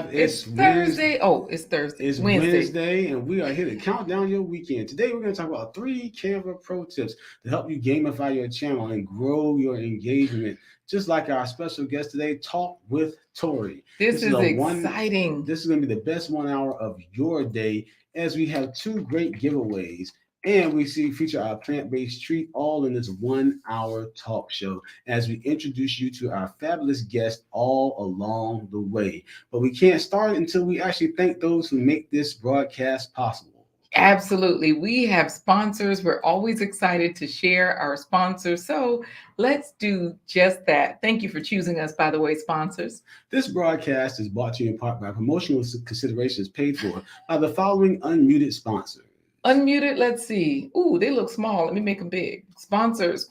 live. It's Thursday. Oh, it's Thursday. It's Wednesday, and we are here to count down your weekend. Today, we're going to talk about 3 Canva Pro tips to help you gamify your channel and grow your engagement. Just like our special guest today, Talk with Tory. This is exciting. This is going to be the best 1 hour of your day, as we have 2 great giveaways. And we feature our plant-based treat all in this 1 hour talk show as we introduce you to our fabulous guests all along the way. But we can't start until we actually thank those who make this broadcast possible. Absolutely. We have sponsors. We're always excited to share our sponsors. So let's do just that. Thank you for choosing us, by the way, sponsors. This broadcast is brought to you in part by promotional considerations paid for by the following unmuted sponsors. Unmuted, let's see. Ooh, they look small. Let me make them big. Sponsors.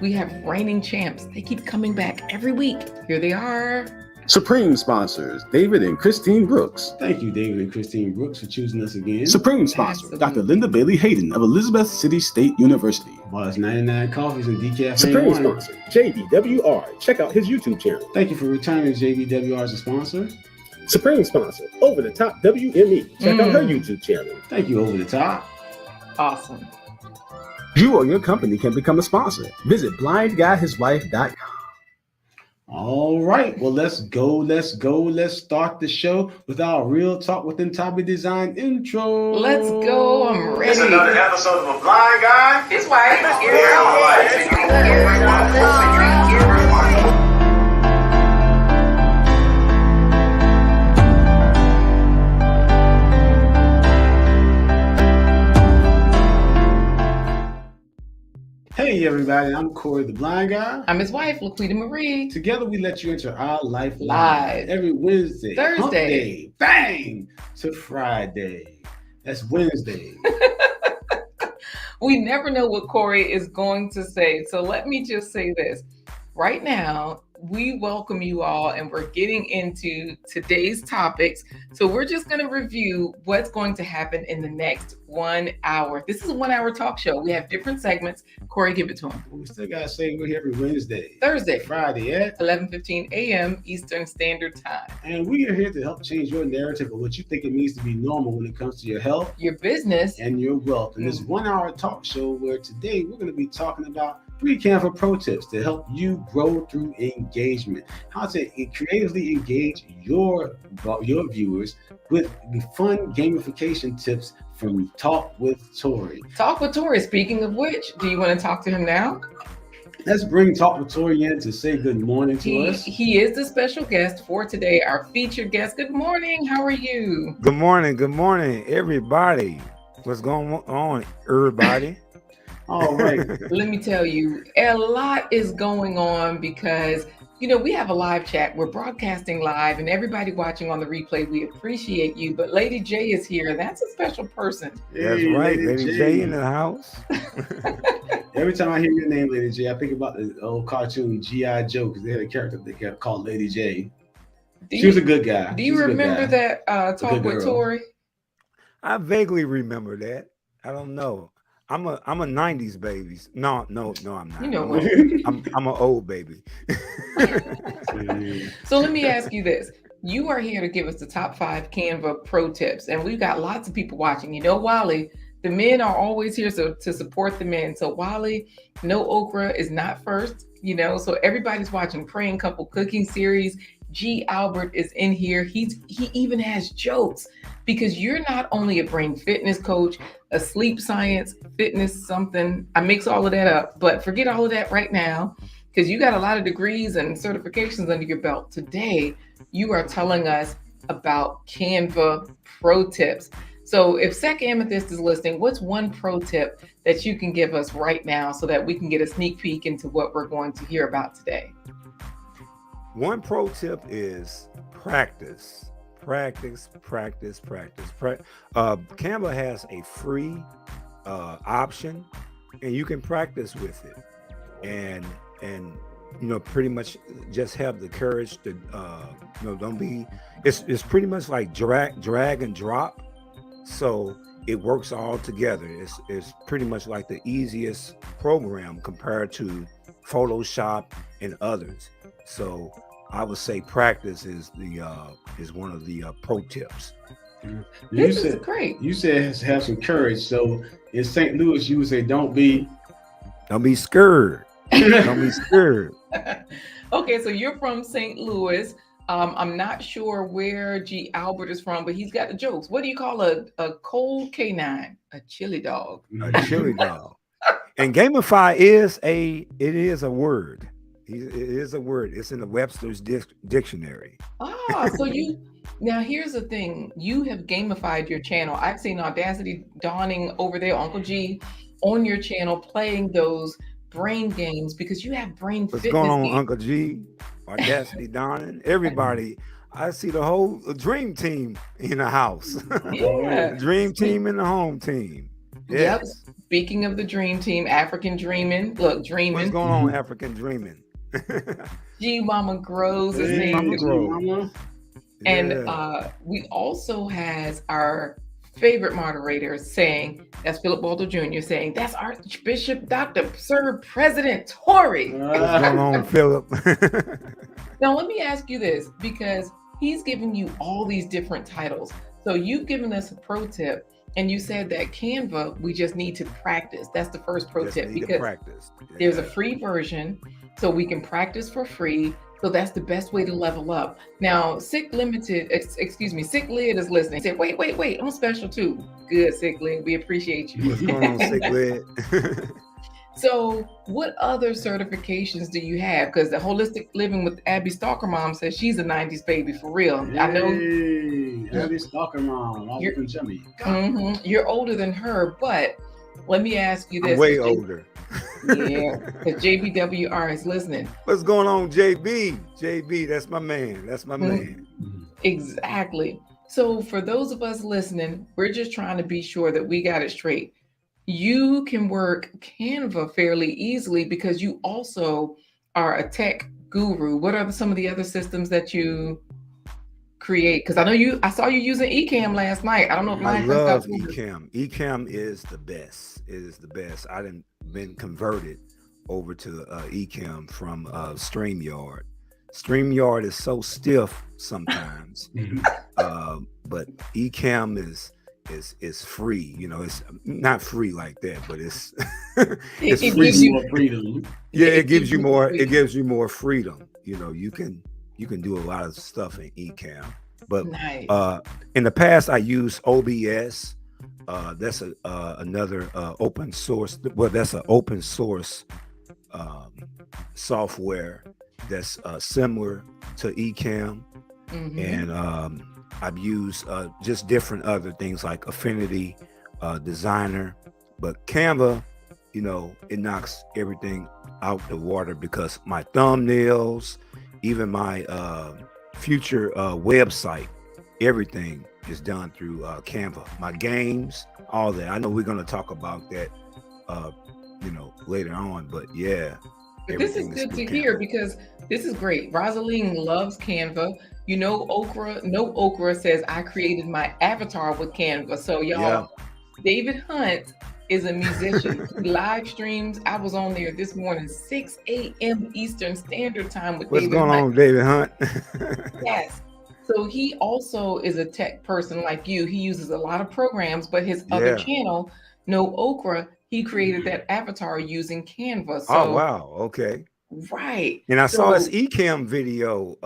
We have reigning champs. They keep coming back every week. Here they are. Supreme sponsors, David and Christine Brooks. Thank you, David and Christine Brooks, for choosing us again. Supreme sponsor, Dr. Linda Bailey Hayden of Elizabeth City State University. Bought us 99 coffees and decaf. Supreme sponsor, JBWR. Check out his YouTube channel. Thank you for returning JBWR as a sponsor. Supreme sponsor, Over the Top WME. Check out her YouTube channel. Thank you, Over the Top. Awesome. You or your company can become a sponsor. Visit blindguyhiswife.com. All right, well, let's go. Let's start the show with our Real Talk Within Topic Design intro. Let's go. I'm ready. It's another episode of A Blind Guy. His wife. Hey everybody, I'm Corey the Blind Guy. I'm his wife, Laquita Marie. Together we let you into our life live every Wednesday, Thursday, hump day, bang, to Friday. That's Wednesday. We never know what Corey is going to say. So let me just say this. Right now, we welcome you all, and we're getting into today's topics. So we're just going to review what's going to happen in the next 1 hour. This is a 1 hour talk show. We have different segments. Corey, give it to him. We still got to say we're here every Wednesday, Thursday, Friday at 11:15 a.m. Eastern Standard Time. And we are here to help change your narrative of what you think it means to be normal when it comes to your health, your business, and your wealth. In this 1 hour talk show, where today we're going to be talking about 3 Canva Pro tips to help you grow through engagement. How to creatively engage your viewers with fun gamification tips from Talk with Tory. Talk with Tory. Speaking of which, do you want to talk to him now? Let's bring Talk with Tory in to say good morning to us. He is the special guest for today, our featured guest. Good morning. How are you? Good morning, everybody. What's going on, everybody? All right. Let me tell you, a lot is going on because, we have a live chat. We're broadcasting live, and everybody watching on the replay, we appreciate you. But Lady J is here. That's a special person. That's right. Lady J in the house. Every time I hear your name, Lady J, I think about the old cartoon G.I. Joe, because they had a character they kept called Lady J. She was a good guy. Do you remember that Talk with Tory? I vaguely remember that. I don't know. I'm a 90s baby. No, I'm not. You know what? I'm an old baby. So let me ask you this. You are here to give us the top 5 Canva Pro tips, and we've got lots of people watching. Wally, the men are always here to support the men. So Wally, no Okra is not first, so everybody's watching Praying Couple Cooking Series. G. Albert is in here. He even has jokes, because you're not only a brain fitness coach, a sleep science, fitness something. I mix all of that up, but forget all of that right now, because you got a lot of degrees and certifications under your belt. Today, you are telling us about Canva Pro tips. So if Sec Amethyst is listening, what's one pro tip that you can give us right now so that we can get a sneak peek into what we're going to hear about today? One pro tip is practice. Canva has a free option, and you can practice with it, and pretty much just have the courage to don't be. It's pretty much like drag and drop, so it works all together. It's pretty much like the easiest program compared to Photoshop and others. So I would say practice is one of the pro tips. This is great. You said have some courage. So in St. Louis, you would say don't be scared. Don't be scared. Okay, so you're from St. Louis. I'm not sure where G. Albert is from, but he's got the jokes. What do you call a cold canine? A chili dog. A chili dog. And gamify is a word. It is a word. It's in the Webster's dictionary. So now here's the thing. You have gamified your channel. I've seen Audacity dawning over there, Uncle G, on your channel playing those brain games because you have brain What's fitness going on, games. Uncle G? Audacity dawning. Everybody. I see the whole dream team in the house. Yeah. Dream team and the home team. Yes. Yep. Speaking of the dream team, African dreaming. Look, dreaming. What's going on, African dreaming? G Mama Grows is Hey, named. Mama. And Yeah. we also has our favorite moderator saying, that's Philip Waldo Jr. saying, that's Archbishop Dr. Sir President Tory. What's going on, Philip? Now, let me ask you this, because he's giving you all these different titles. So you've given us a pro tip, and you said that Canva, we just need to practice. That's the first pro Just tip, need to because practice. there's a Yeah. free version, so we can practice for free. So that's the best way to level up. Now, Sick Lid is listening. Say, wait, I'm special too. Good, Sick Lid, we appreciate you. What's going on, Sick Lid? So what other certifications do you have? Because the Holistic Living with Abby Stalker Mom says she's a 90s baby for real. I know Abby Stalker Mom. All You're- from Jimmy. you're older than her, but let me ask you this. I'm way older. Yeah, because JBWR is listening. What's going on, JB? JB, that's my man. That's my man. Exactly. So for those of us listening, we're just trying to be sure that we got it straight. You can work Canva fairly easily because you also are a tech guru. What are some of the other systems that you create? Because I saw you using Ecamm last night. I don't know if I mine love comes out. Ecamm. Ecamm is the best. It is the best. I done been converted over to Ecamm from StreamYard. StreamYard is so stiff sometimes, but Ecamm is free. You know, it's not free like that, but it's it's It free. gives you- More freedom. Yeah, it gives you more. freedom. It gives you more freedom. You know, you can do a lot of stuff in Ecamm. But Nice. in the past, I used OBS. That's another open source. Well, that's an open source software that's similar to Ecamm. Mhm. And I've used just different other things like Affinity Designer, but Canva, you know, it knocks everything out the water because my thumbnails, even my future website, everything is done through Canva. My games, all that. I know we're going to talk about that, you know, later on, but yeah. But this is everything good through to Canva. hear because this is great. Rosaline loves Canva. You know, Okra says I created my avatar with Canva. So y'all, David Hunt is a musician. He live streams. I was on there this morning, 6 a.m. Eastern Standard Time with What's David going Hunt. on, David Hunt? Yes. So he also is a tech person like you. He uses a lot of programs, but his other Yeah. channel, No Okra, he created that avatar using Canva. So Oh wow, okay. right. And I saw his So- Ecamm video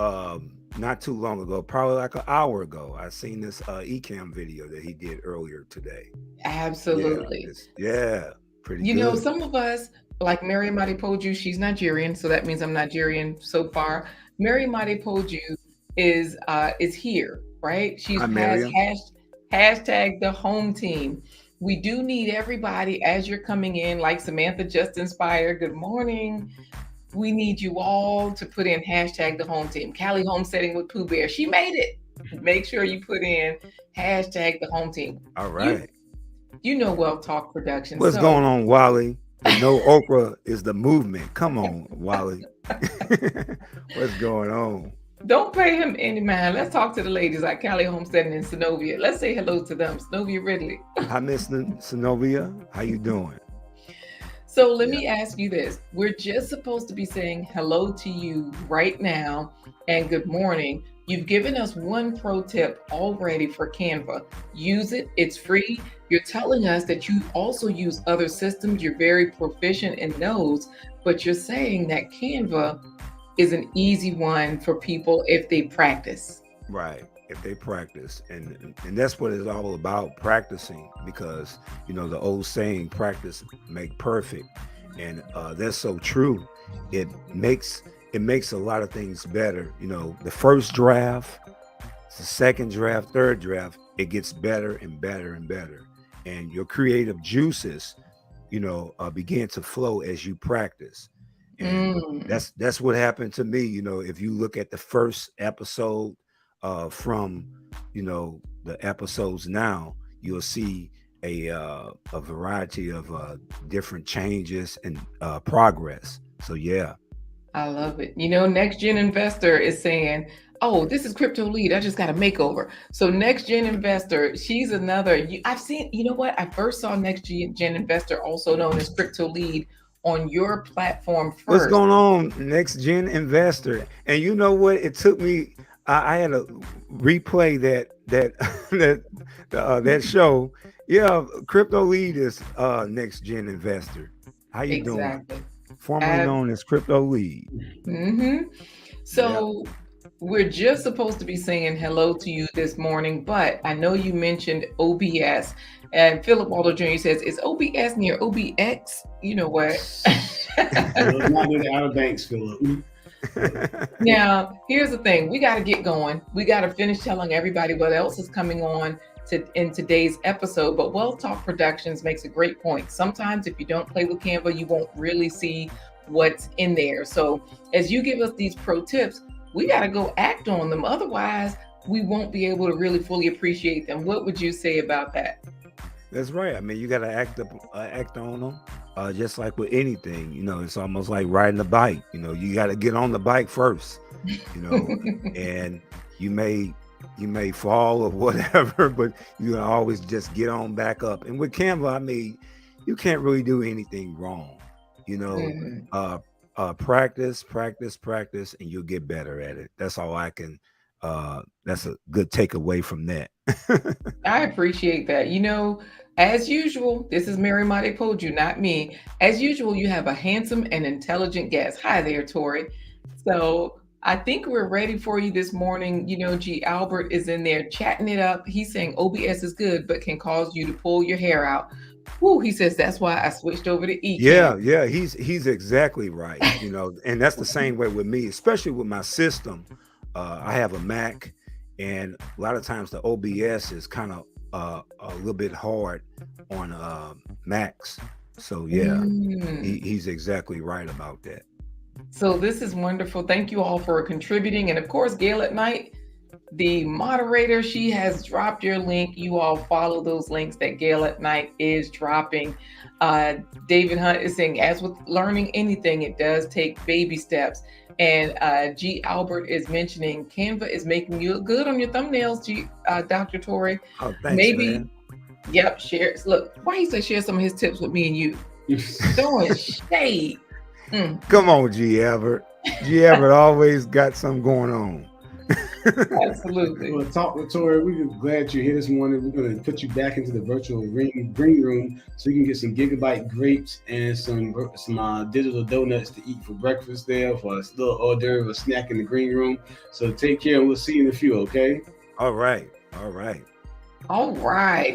not too long ago, probably like an hour ago. I seen this Ecamm video that he did earlier today. Absolutely. Yeah, pretty You good. know, some of us, like Mary Poju, she's Nigerian, so that means I'm Nigerian so far. Mary Poju is here, right? She Hi, has Miriam. hashtag the home team. We do need everybody as you're coming in, like Samantha Just Inspired. Good morning. We need you all to put in hashtag the home team. Callie Homesteading with Pooh Bear. She made it. Make sure you put in hashtag the home team. All right. You know Well Talk Productions. What's so- going on, Wally? The No Okra is the movement. Come on, Wally. What's going on? Don't pay him any mind. Let's talk to the ladies like Callie Homestead and Synovia. Let's say hello to them. Synovia Ridley. Hi, Miss Synovia. How you doing? So let me ask you this. We're just supposed to be saying hello to you right now and good morning. You've given us one pro tip already for Canva. Use it. It's free. You're telling us that you also use other systems. You're very proficient in those, but you're saying that Canva is an easy one for people if they practice. Right. If they practice, and that's what it's all about, practicing, because the old saying, practice make perfect, and that's so true. It makes a lot of things better. The first draft, the second draft, third draft, it gets better and better and better, and your creative juices begin to flow as you practice. And that's what happened to me. If you look at the first episode from the episodes now, you'll see a variety of different changes and progress. So yeah, I love it. Next Gen Investor is saying, oh, this is Crypto Lead. I just got a makeover. So Next Gen Investor, she's another. I've seen, I first saw Next Gen Investor, also known as Crypto Lead, on your platform first. What's going on, Next Gen Investor? And you know what? It took me. I had to replay that show. Yeah, Crypto Lead is Next Gen Investor. How you doing? Formerly known as Crypto Lead. So we're just supposed to be saying hello to you this morning, but I know you mentioned OBS. And Philip Waldo Jr. says, is OBS near OBX? You know what? It's not near the Outer Banks, Philip. Now, here's the thing. We got to get going. We got to finish telling everybody what else is coming on in today's episode. But Wealth Talk Productions makes a great point. Sometimes if you don't play with Canva, you won't really see what's in there. So as you give us these pro tips, we got to go act on them. Otherwise, we won't be able to really fully appreciate them. What would you say about that? That's right. I mean, you got to act on them. Just like with anything, it's almost like riding a bike. You got to get on the bike first, and you may fall or whatever, but you can always just get on back up. And with Canva, I mean, you can't really do anything wrong. Practice, and you'll get better at it. That's all I can. That's a good takeaway from that. I appreciate that. As usual, this is Mary Mate Poju, not me. As usual, you have a handsome and intelligent guest. Hi there, Tory. So I think we're ready for you this morning. G. Albert is in there chatting it up. He's saying OBS is good, but can cause you to pull your hair out. Woo, he says that's why I switched over to eCam. Yeah, he's exactly right. And that's the same way with me, especially with my system. I have a Mac, and a lot of times the OBS is kind of a little bit hard on Macs. So yeah, he's exactly right about that. So this is wonderful. Thank you all for contributing. And of course, Gail at Night, the moderator, she has dropped your link. You all follow those links that Gail at Night is dropping. David Hunt is saying, as with learning anything, it does take baby steps. And G. Albert is mentioning Canva is making you look good on your thumbnails, Dr. Tory. Oh, thanks, maybe, man. Yep, share. Look, why he said share some of his tips with me and you? Throwing shade. Come on, G. Albert. G. Albert always got something going on. Absolutely. Well, Talk with Tory, we're glad you're here this morning. We're going to put you back into the virtual green room so you can get some gigabyte grapes and some digital donuts to eat for breakfast there, for a little hors d'oeuvre, a snack in the green room. So take care, and we'll see you in a few, okay? All right. All right.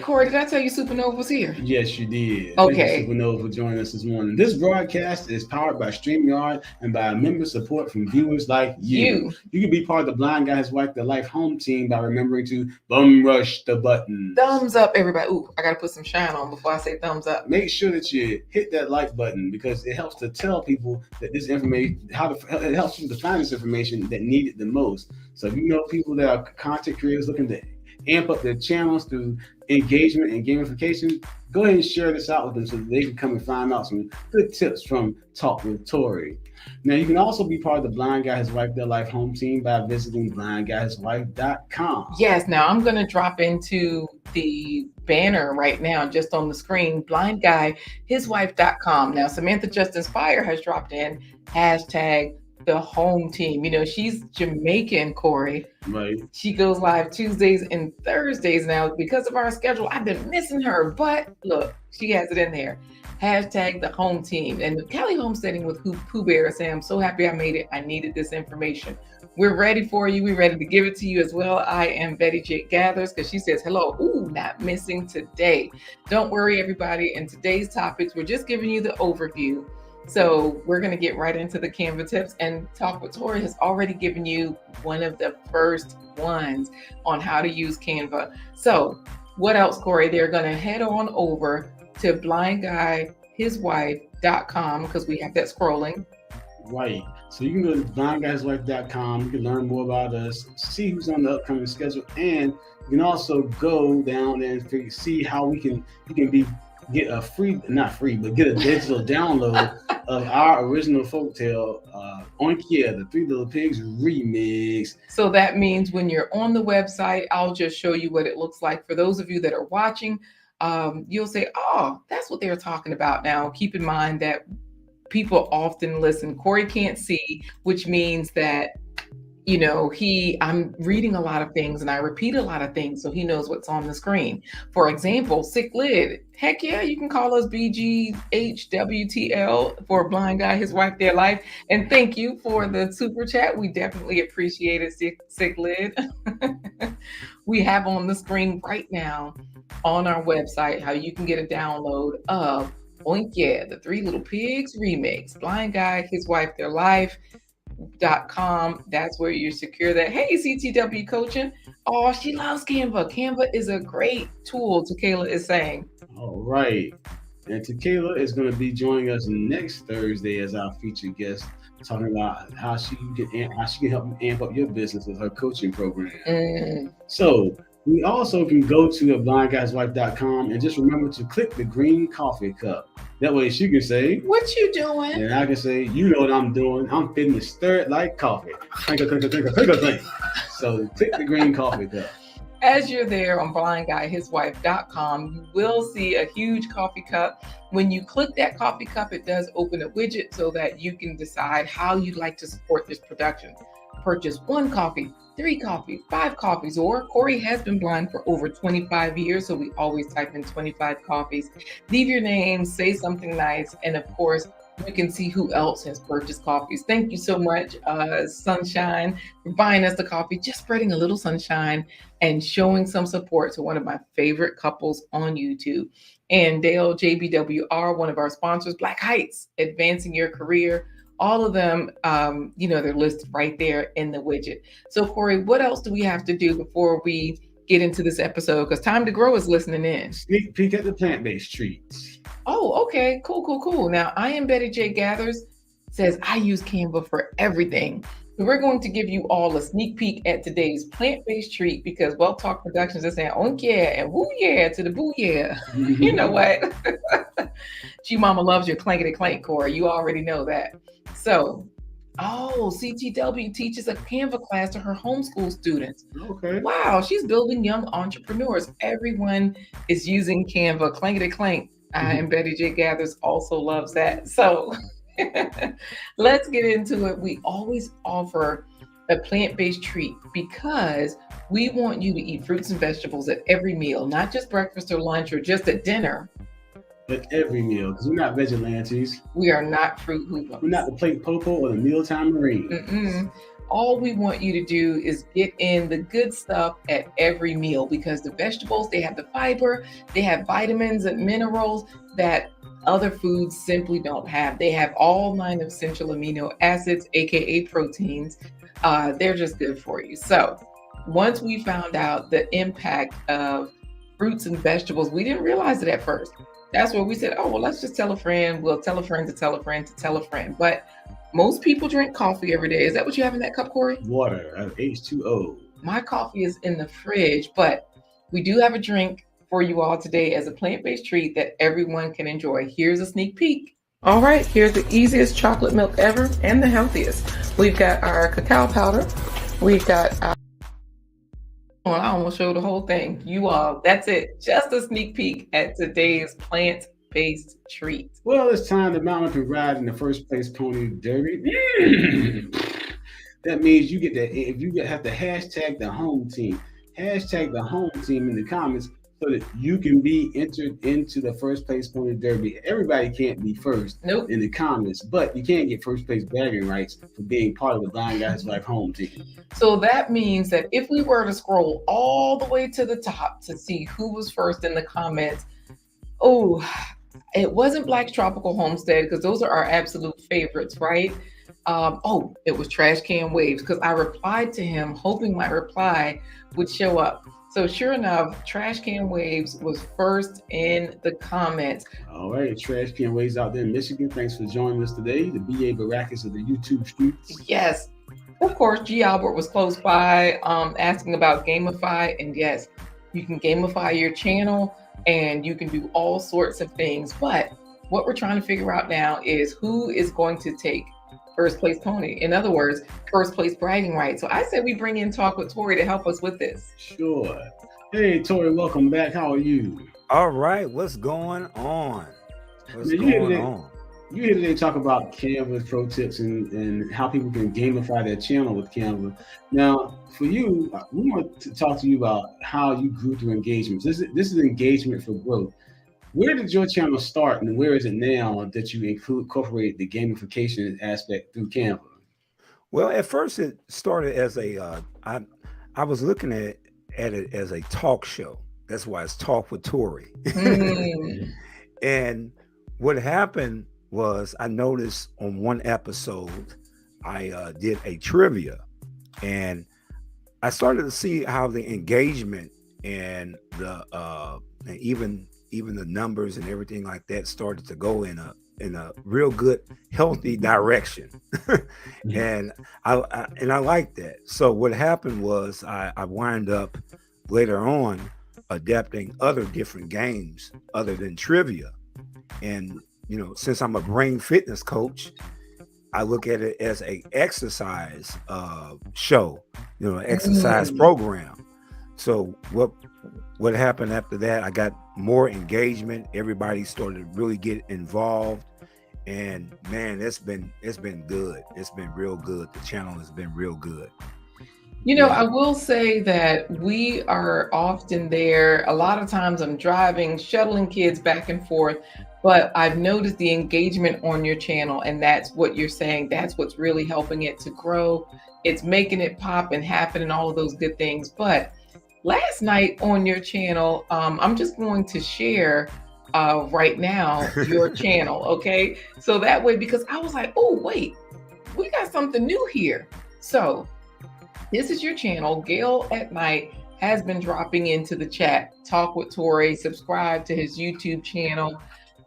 Corey, did I tell you Supernova was here? Yes, you did. Okay. Thank you, Supernova, for joining us this morning. This broadcast is powered by StreamYard and by member support from viewers like you. You can be part of the Blind Guy, His Wife, The Life Home team by remembering to bum rush the button. Thumbs up, everybody. Ooh, I got to put some shine on before I say thumbs up. Make sure that you hit that like button because it helps to tell people that this information, it helps them to find this information that need it the most. So if you know people that are content creators looking to amp up their channels through engagement and gamification, go ahead and share this out with them so that they can come and find out some good tips from Talk with Tory. Now, you can also be part of the Blind Guy, His Wife, Their Life home team by visiting blindguyhiswife.com. Yes, now I'm going to drop into the banner right now, just on the screen, blindguyhiswife.com. Now, Samantha Justin's Fire has dropped in hashtag the home team. You know, she's Jamaican, Corey. Right. She goes live Tuesdays and Thursdays now. Because of our schedule, I've been missing her, but look, she has it in there. Hashtag the home team. And Kelly Homesteading with Pooh Bear saying, I'm so happy I made it. I needed this information. We're ready for you. We're ready to give it to you as well. I am Betty J. Gathers, because she says, hello. Ooh, not missing today. Don't worry, everybody. In today's topics, we're just giving you the overview. So we're going to get right into the Canva tips, and Talk with Tory has already given you one of the first ones on how to use Canva. So what else, Corey? They're going to head on over to blindguyhiswife.com, because we have that scrolling. Right. So you can go to blindguyhiswife.com. You can learn more about us, see who's on the upcoming schedule, and you can also go down and see how you can get a get a digital download of our original folktale, Oinkia, the Three Little Pigs remix. So that means when you're on the website, I'll just show you what it looks like. For those of you that are watching, you'll say, oh, that's what they're talking about. Now, keep in mind that people often listen. Corey can't see, which means that, you know, I'm reading a lot of things and I repeat a lot of things, so he knows what's on the screen. For example, Sick Lid. Heck yeah, you can call us BGHWTL for Blind Guy, His Wife, Their Life. And thank you for the super chat. We definitely appreciate it, Sick Lid. We have on the screen right now on our website how you can get a download of Oink Yeah, the Three Little Pigs remix, Blind Guy, His Wife, Their Life.com. That's where you secure that. Hey, CTW coaching. Oh, she loves Canva. Canva is a great tool, Tequila is saying. All right. And Tequila is going to be joining us next Thursday as our featured guest, talking about how she can help you amp up your business with her coaching program. So we also can go to blindguyhiswife.com and just remember to click the green coffee cup. That way she can say, what you doing? And I can say, you know what I'm doing. I'm fitting to stir it like coffee. So click the green coffee cup. As you're there on blindguyhiswife.com, you will see a huge coffee cup. When you click that coffee cup, it does open a widget so that you can decide how you'd like to support this production. Purchase 1 coffee, 3 coffees, 5 coffees, or Corey has been blind for over 25 years, so we always type in 25 coffees. Leave your name, say something nice, and of course, we can see who else has purchased coffees. Thank you so much, Sunshine, for buying us the coffee, just spreading a little sunshine and showing some support to one of my favorite couples on YouTube. And Dale JBWR, one of our sponsors, Black Heights, advancing your career. All of them, they're listed right there in the widget. So, Corey, what else do we have to do before we get into this episode? Because Time to Grow is listening in. Sneak peek at the plant-based treats. Oh, okay. Cool. Now, I am Betty J. Gathers, says I use Canva for everything. So we're going to give you all a sneak peek at today's plant-based treat, because Well Talk Productions is saying, oh yeah, and woo yeah to the boo yeah. You know what? G-Mama loves your clankety clank, Corey. You already know that. So, CTW teaches a Canva class to her homeschool students. Okay. Wow, she's building young entrepreneurs. Everyone is using Canva. Clankety clank. I am Betty J. Gathers also loves that. So let's get into it. We always offer a plant-based treat because we want you to eat fruits and vegetables at every meal, not just breakfast or lunch or just at dinner. At every meal, because we're not vigilantes. We are not fruit hoopers. We're not the plate popo or the mealtime marine. All we want you to do is get in the good stuff at every meal, because the vegetables, they have the fiber, they have vitamins and minerals that other foods simply don't have. They have all 9 essential amino acids, aka proteins. They're just good for you. So once we found out the impact of fruits and vegetables, we didn't realize it at first. That's where we said, let's just tell a friend. We'll tell a friend to tell a friend to tell a friend. But most people drink coffee every day. Is that what you have in that cup, Corey? Water, H2O. My coffee is in the fridge, but we do have a drink for you all today as a plant-based treat that everyone can enjoy. Here's a sneak peek All right, here's the easiest chocolate milk ever and the healthiest. We've got our cacao powder. We've got our... Well, I almost showed the whole thing. You all, that's it. Just a sneak peek at today's plant-based treat. Well, it's time to mount up and ride in the first place pony derby. That means you get that. If you have to hashtag the home team in the comments so that you can be entered into the first place pony derby. Everybody can't be first in the comments, but you can get first place bragging rights for being part of the Blind Guys Life home team. So that means that if we were to scroll all the way to the top to see who was first in the comments, it wasn't Black's Tropical Homestead, because those are our absolute favorites, right? It was Trash Can Waves, because I replied to him hoping my reply would show up. So sure enough, Trash Can Waves was first in the comments. All right, Trash Can Waves out there in Michigan, thanks for joining us today. The B.A. Baracus of the YouTube streets. Yes. Of course, G. Albert was close by asking about Gamify. And yes, you can gamify your channel and you can do all sorts of things. But what we're trying to figure out now is who is going to take first place pony. In other words, first place bragging rights. So I said we bring in Talk with Tory to help us with this. Sure. Hey, Tory, welcome back. How are you? All right. What's going on? You here today talk about Canva Pro tips and how people can gamify their channel with Canva. Now, for you, we want to talk to you about how you grew through engagements. This is engagement for growth. Where did your channel start and where is it now that you incorporate the gamification aspect through Canva? Well, at first it started as I was looking at it as a talk show. That's why it's Talk with Tory. And what happened was I noticed on one episode, I did a trivia and I started to see how the engagement and the and even the numbers and everything like that started to go in a real good, healthy direction. And I like that. So what happened was I wind up later on adapting other different games other than trivia. And, since I'm a brain fitness coach, I look at it as a exercise show, exercise program. So what happened after that, I got more engagement. Everybody started to really get involved. And man, it's been good. It's been real good. The channel has been real good. I will say that we are often there. A lot of times I'm driving, shuttling kids back and forth, but I've noticed the engagement on your channel, and that's what you're saying. That's what's really helping it to grow. It's making it pop and happen and all of those good things. But last night on your channel, I'm just going to share right now your channel, okay? So that way, because I was like, oh, wait, we got something new here. So this is your channel. Gail at Night has been dropping into the chat. Talk with Tory, subscribe to his YouTube channel.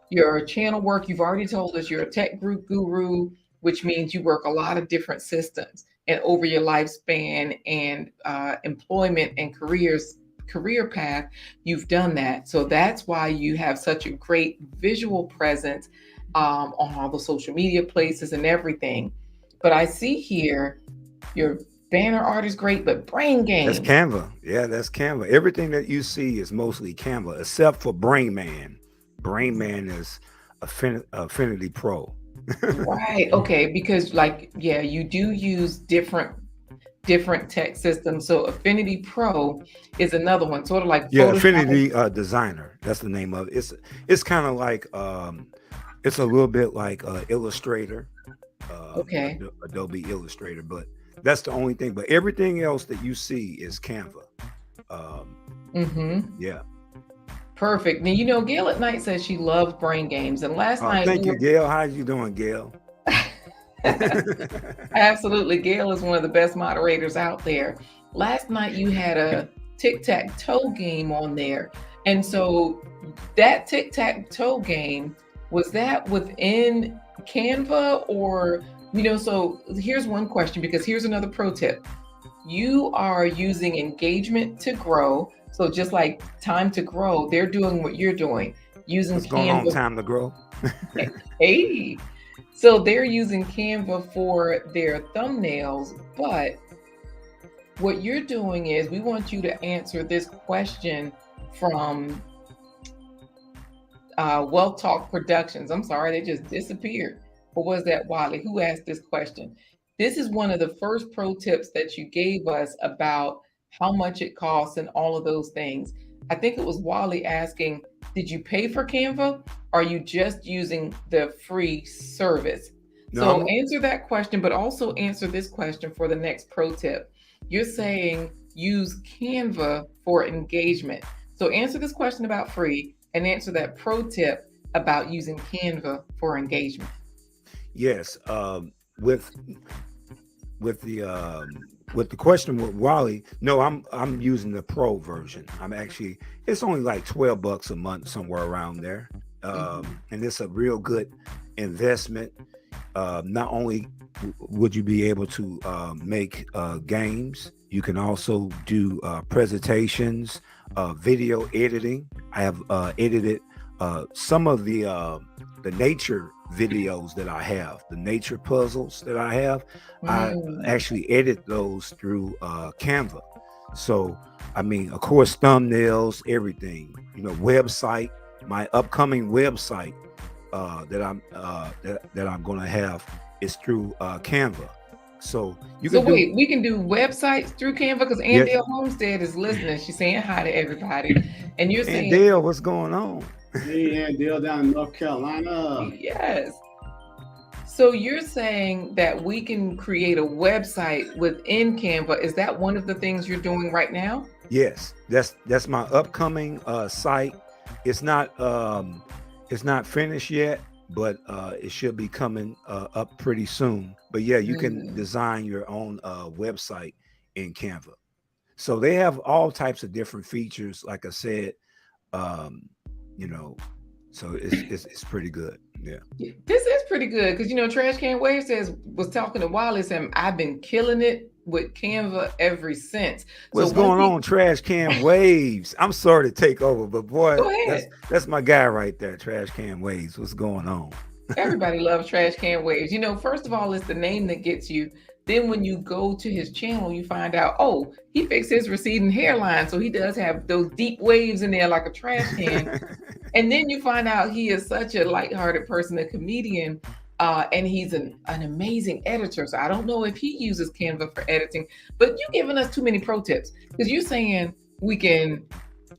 Your channel work, you've already told us you're a tech group guru, which means you work a lot of different systems. And over your lifespan and employment and career path, you've done that. So that's why you have such a great visual presence on all the social media places and everything. But I see here your banner art is great, but brain games. That's Canva. Yeah, that's Canva. Everything that you see is mostly Canva, except for Brain Man. Brain Man is Affinity Pro. Right. Okay. Because you do use different tech systems. So Affinity Pro is another one, sort of like Photoshop. Affinity Designer. That's the name of it. It's kind of like it's a little bit like Illustrator. Okay. Adobe Illustrator, but that's the only thing. But everything else that you see is Canva. Yeah. Perfect. Now, Gail at Night says she loves brain games. And last night... Thank you, Gail. How you doing, Gail? Absolutely. Gail is one of the best moderators out there. Last night you had a tic-tac-toe game on there. And so that tic-tac-toe game, was that within Canva or, so here's one question, because here's another pro tip. You are using engagement to grow. So just like Time to Grow, they're doing what you're doing. using What's going on? Canva. Time to grow. Hey, so they're using Canva for their thumbnails, but what you're doing is we want you to answer this question from Wealth Talk Productions. I'm sorry, they just disappeared. Or was that Wally? Who asked this question? This is one of the first pro tips that you gave us about how much it costs and all of those things. I think it was Wally asking, did you pay for Canva? Or are you just using the free service? No, So answer that question, but also answer this question for the next pro tip. You're saying use Canva for engagement. So answer this question about free and answer that pro tip about using Canva for engagement. yes. With the question with Wally, no, I'm using the pro version. I'm actually, it's only like $12 a month, somewhere around there. And it's a real good investment. Not only would you be able to make games, you can also do presentations, video editing. I have edited some of the nature videos that I have, the nature puzzles that I have. I actually edit those through Canva. So, I mean, of course, thumbnails, everything, website, my upcoming website that I'm going to have is through Canva. So you can we can do websites through Canva because Andale Homestead is listening. She's saying hi to everybody. And you're saying, Andale, what's going on? Hey, Andale down in North Carolina. Yes. So you're saying that we can create a website within Canva. Is that one of the things you're doing right now? Yes, that's my upcoming site. It's not finished yet, but it should be coming up pretty soon. But yeah, you can design your own website in Canva. So they have all types of different features. Like I said, so it's pretty good. Yeah. This is pretty good because Trash Can Wave was talking to Wally saying I've been killing it with Canva ever since. What's going on, Trash Can Waves? I'm sorry to take over, but boy, that's my guy right there, Trash Can Waves. What's going on? Everybody loves Trash Can Waves. First of all, it's the name that gets you. Then when you go to his channel, you find out, oh, he fixed his receding hairline. So he does have those deep waves in there like a trash can. And then you find out he is such a lighthearted person, a comedian, and he's an amazing editor. So I don't know if he uses Canva for editing, but you're giving us too many pro tips because you're saying we can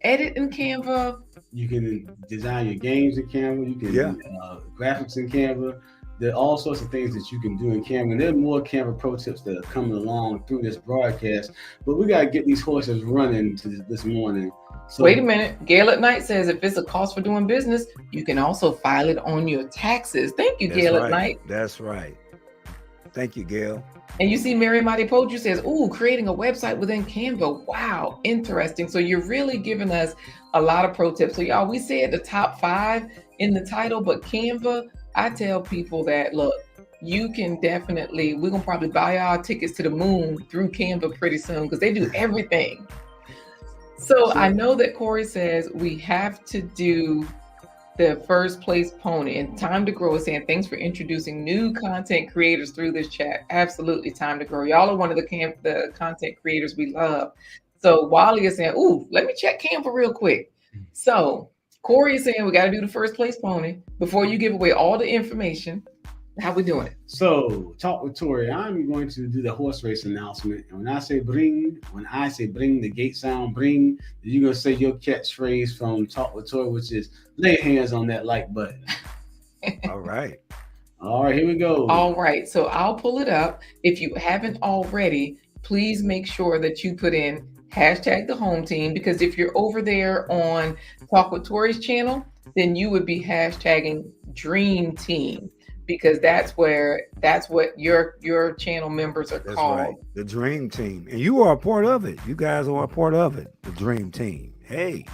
edit in Canva. You can design your games in Canva. You can do graphics in Canva. There are all sorts of things that you can do in Canva. And there are more Canva pro tips that are coming along through this broadcast. But we got to get these horses running this morning. So, wait a minute. Gail at Night says if it's a cost for doing business, you can also file it on your taxes. Thank you, Gail at Night. That's right. Thank you, Gail. And you see Mary Mighty Poetry says, ooh, creating a website within Canva. Wow, interesting. So you're really giving us a lot of pro tips. So y'all, we said the top 5 in the title, but Canva, I tell people that, look, you can definitely, we're going to probably buy our tickets to the moon through Canva pretty soon because they do everything. So I know that Corey says we have to do the first place pony, and Time to Grow is saying, thanks for introducing new content creators through this chat. Absolutely, Time to Grow. Y'all are one of the content creators we love. So Wally is saying, ooh, let me check Canva real quick. So Corey is saying we got to do the first place pony before you give away all the information. How we doing it? So, Talk with Tory. I'm going to do the horse race announcement. And when I say bring the gate sound, bring, you're going to say your catchphrase from Talk with Tory, which is lay hands on that like button. All right. All right, here we go. All right. So I'll pull it up. If you haven't already, please make sure that you put in hashtag the home team, because if you're over there on Talk with Tory's channel, then you would be hashtagging Dream Team, because that's what your channel members are called. Right. The Dream Team. And you are a part of it. You guys are a part of it. The Dream Team. Hey.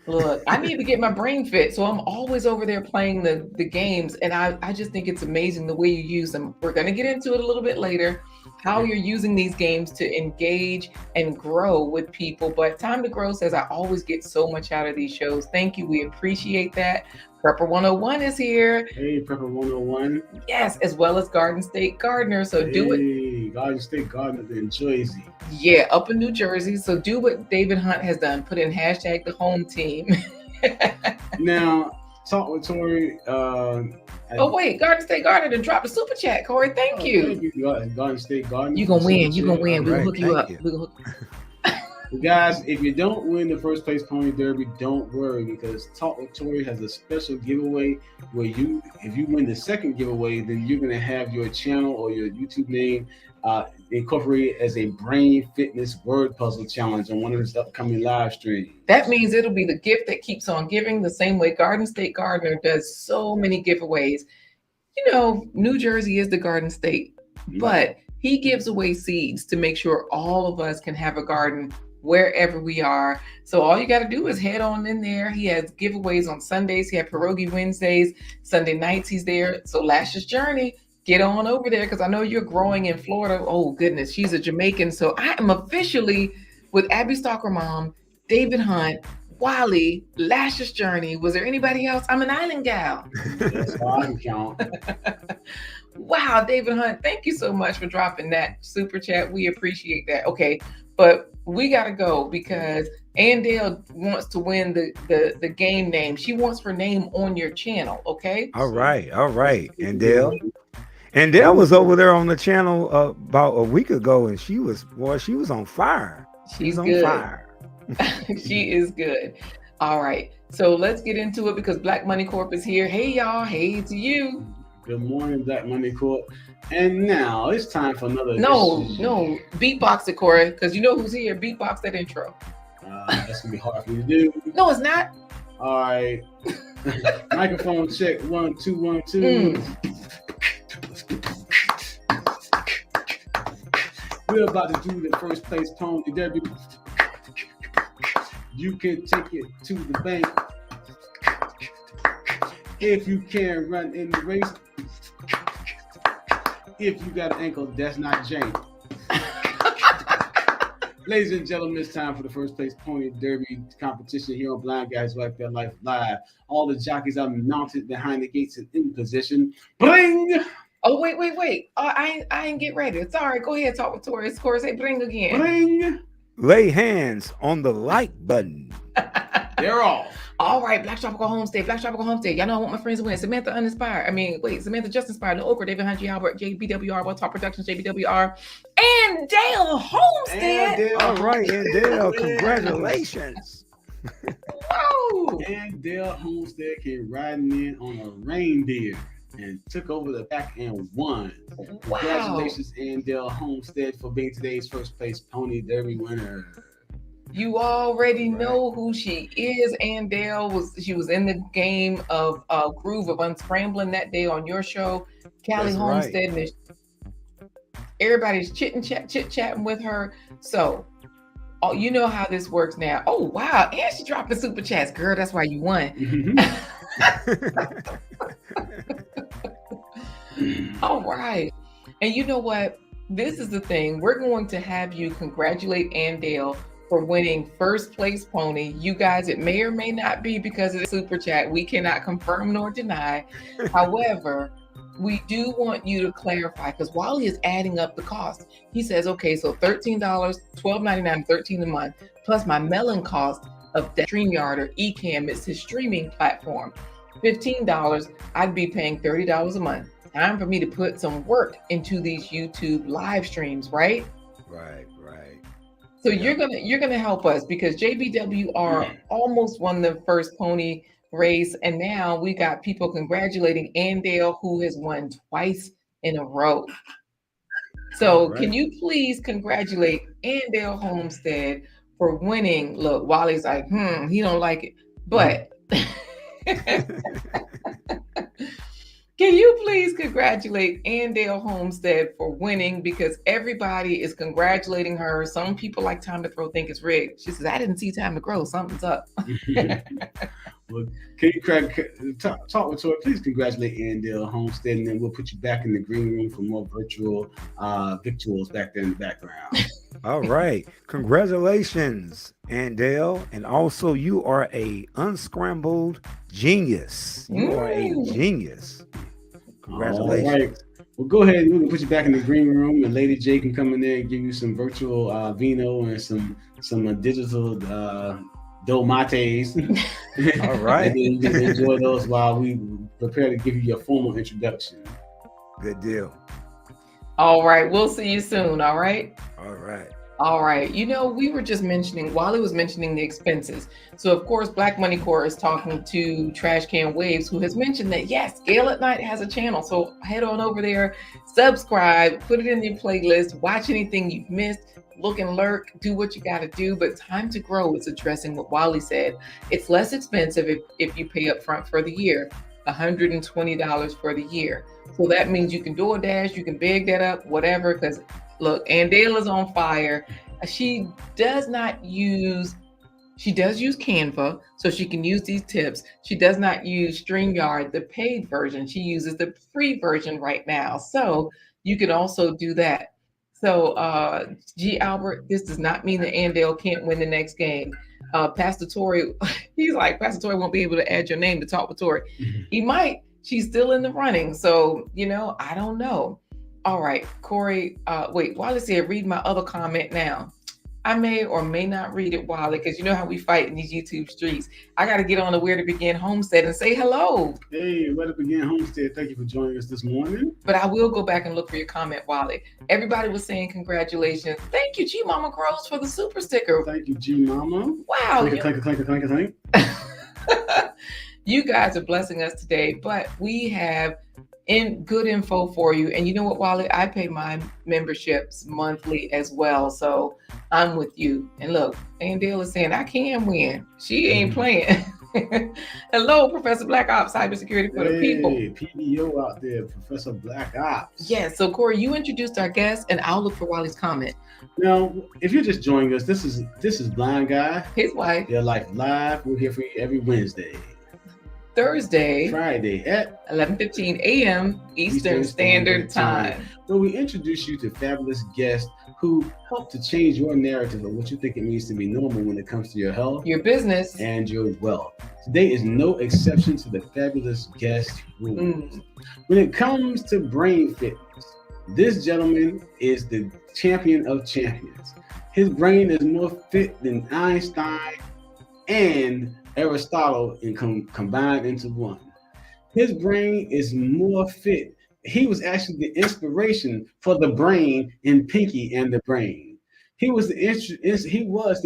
Look, I need to get my brain fit. So I'm always over there playing the games. And I just think it's amazing the way you use them. We're going to get into it a little bit later. how you're using these games to engage and grow with people. But Time to Grow says, I always get so much out of these shows. Thank you. We appreciate that. Prepper 101 is here. Hey, Prepper 101. Yes, as well as Garden State Gardener. So do it. Hey, Garden State Gardener in Jersey. Yeah, up in New Jersey. So do what David Hunt has done. Put in hashtag the home team. Now, Talk with Tory. Oh wait, Garden State Gardener dropped a super chat, Corey. Thank you. Thank you, Garden State Gardener. You gonna win. You gonna win. All We're gonna right, hook you up. thank We're gonna hook Guys, if you don't win the first place pony derby, don't worry, because Talk with Tory has a special giveaway where if you win the second giveaway, then you're gonna have your channel or your YouTube name incorporated as a brain fitness word puzzle challenge on one of his upcoming live streams. That means it'll be the gift that keeps on giving, the same way Garden State Gardener does so many giveaways. You know, New Jersey is the Garden State, but he gives away seeds to make sure all of us can have a garden wherever we are. So all you got to do is head on in there. He has giveaways on Sundays. He had pierogi Wednesdays. Sunday nights he's there. So Lash's Journey, get on over there, because I know you're growing in Florida. Oh goodness, she's a Jamaican. So I am officially with Abby Stalker Mom, David Hunt, Wally, Lash's Journey. Was there anybody else? I'm an island gal. That's all I can count. Wow, David Hunt, thank you so much for dropping that super chat. We appreciate that. Okay, but we gotta go because Andale wants to win the game name. She wants her name on your channel. Okay. All right. And Dale was over there on the channel about a week ago, and she was on fire. She's on good. fire. She is good. All right. So let's get into it because Black Money Corp is here. Hey y'all. Hey to you. Good morning, Black Money Corp. And now it's time for another. No, beatbox it, Corey, because you know who's here. Beatbox that intro. That's gonna be hard for you to do. No, it's not. All right. Microphone check 1 2 1 2. We're about to do the first place pony derby. You can take it to the bank if you can run in the race. If you got an ankle, that's not jank. Ladies and gentlemen, it's time for the first place pony derby competition here on Blind Guys Like Their Life Live. All the jockeys are mounted behind the gates and in position. Bring! Oh, wait. I ain't get ready. It's all right. Go ahead, talk with Tory. Of course, say bring again. Bring! Lay hands on the like button. They're off. All right, Black Tropical Homestead. Y'all know I want my friends to win. Samantha Just Inspired, No Okra, David Hunt, Albert, JBWR, Well Talk Productions, JBWR, and Dale Homestead. All right, and Dale, congratulations. Whoa. And Dale Homestead came riding in on a reindeer and took over the back and won. Wow. Congratulations, Andale Homestead, for being today's first place pony derby winner. You already know who she is. Andale was in the game of Groove of Unscrambling that day on your show. Callie Homestead. Right. Everybody's chit-chatting with her. So, you know how this works now. Oh, wow. And she dropped the super chats. Girl, that's why you won. All right. And you know what? This is the thing. We're going to have you congratulate Andale for winning first place pony. You guys, it may or may not be because of the super chat. We cannot confirm nor deny. However, we do want you to clarify because Wally is adding up the cost. He says, okay, so $13, $12.99, $13 a month, plus my melon cost of that StreamYard or Ecamm, it's his streaming platform. $15, I'd be paying $30 a month. Time for me to put some work into these YouTube live streams, right? Right. So you're gonna help us because JBWR almost won the first pony race, and now we got people congratulating Andale, who has won twice in a row. So Can you please congratulate Andale Homestead for winning? Look, Wally's like, he don't like it, but can you please congratulate Andale Homestead for winning because everybody is congratulating her. Some people like Time to Throw think it's rigged. She says, I didn't see Time to Grow. Something's up. Well, can you talk with Tory? Please congratulate Andale Homestead, and then we'll put you back in the green room for more virtual victuals back there in the background. All right. Congratulations, Andale. And also, you are a unscrambled genius. You are a genius. Congratulations. All right. Well, go ahead. We can put you back in the green room, and Lady J can come in there and give you some virtual vino and some digital dough mates. All right. And then you can enjoy those while we prepare to give you your formal introduction. Good deal. All right. We'll see you soon. All right. All right. All right. You know, we were just mentioning, Wally was mentioning the expenses. So, of course, Black Money Corps is talking to Trash Can Waves, who has mentioned that, yes, Gale at Night has a channel. So head on over there, subscribe, put it in your playlist, watch anything you've missed, look and lurk, do what you got to do. But Time to Grow is addressing what Wally said. It's less expensive if you pay up front for the year, $120 for the year. So that means you can DoorDash, you can beg that up, whatever, because look, Andale is on fire. She does use Canva, so she can use these tips. She does not use StreamYard, the paid version. She uses the free version right now. So you can also do that. So G. Albert, this does not mean that Andale can't win the next game. Pastor Tory, he's like, Pastor Tory won't be able to add your name to Talk with Tory. He might. She's still in the running. So, I don't know. All right, Corey, wait, Wally said, read my other comment now. I may or may not read it, Wally, because you know how we fight in these YouTube streets. I got to get on the Where to Begin Homestead and say hello. Hey, Where to Begin Homestead. Thank you for joining us this morning. But I will go back and look for your comment, Wally. Everybody was saying congratulations. Thank you, G Mama Grows, for the super sticker. Thank you, G Mama. Wow. Clank. You guys are blessing us today, but we have good info for you. And you know what, Wally? I pay my memberships monthly as well. So I'm with you. And look, Andale is saying I can win. She ain't playing. Hello, Professor Black Ops, cybersecurity for the people. PBO out there, Professor Black Ops. Yeah, so Corey, you introduced our guest, and I'll look for Wally's comment. Now, if you're just joining us, this is Blind Guy. His wife. They're live. We're here for you every Wednesday. Thursday, Friday at 11:15 a.m. Eastern Standard Time. Where we introduce you to fabulous guests who help to change your narrative of what you think it means to be normal when it comes to your health, your business, and your wealth. Today is no exception to the fabulous guest rules. When it comes to brain fitness, this gentleman is the champion of champions. His brain is more fit than Einstein and Aristotle combined into one. His brain is more fit. He was actually the inspiration for the brain in Pinky and the Brain. He was the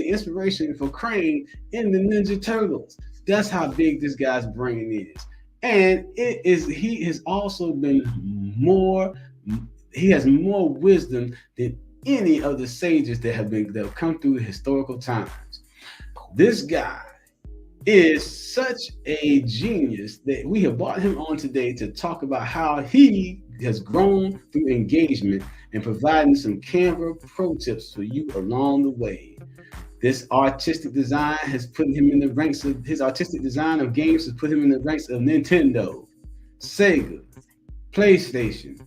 inspiration for Crane in the Ninja Turtles. That's how big this guy's brain is. And he has also been he has more wisdom than any of the sages that have come through historical times. This guy is such a genius that we have brought him on today to talk about how he has grown through engagement and providing some Canva Pro tips for you along the way. This artistic design has put him in the ranks of his artistic design of games has put him in the ranks of Nintendo, Sega, PlayStation,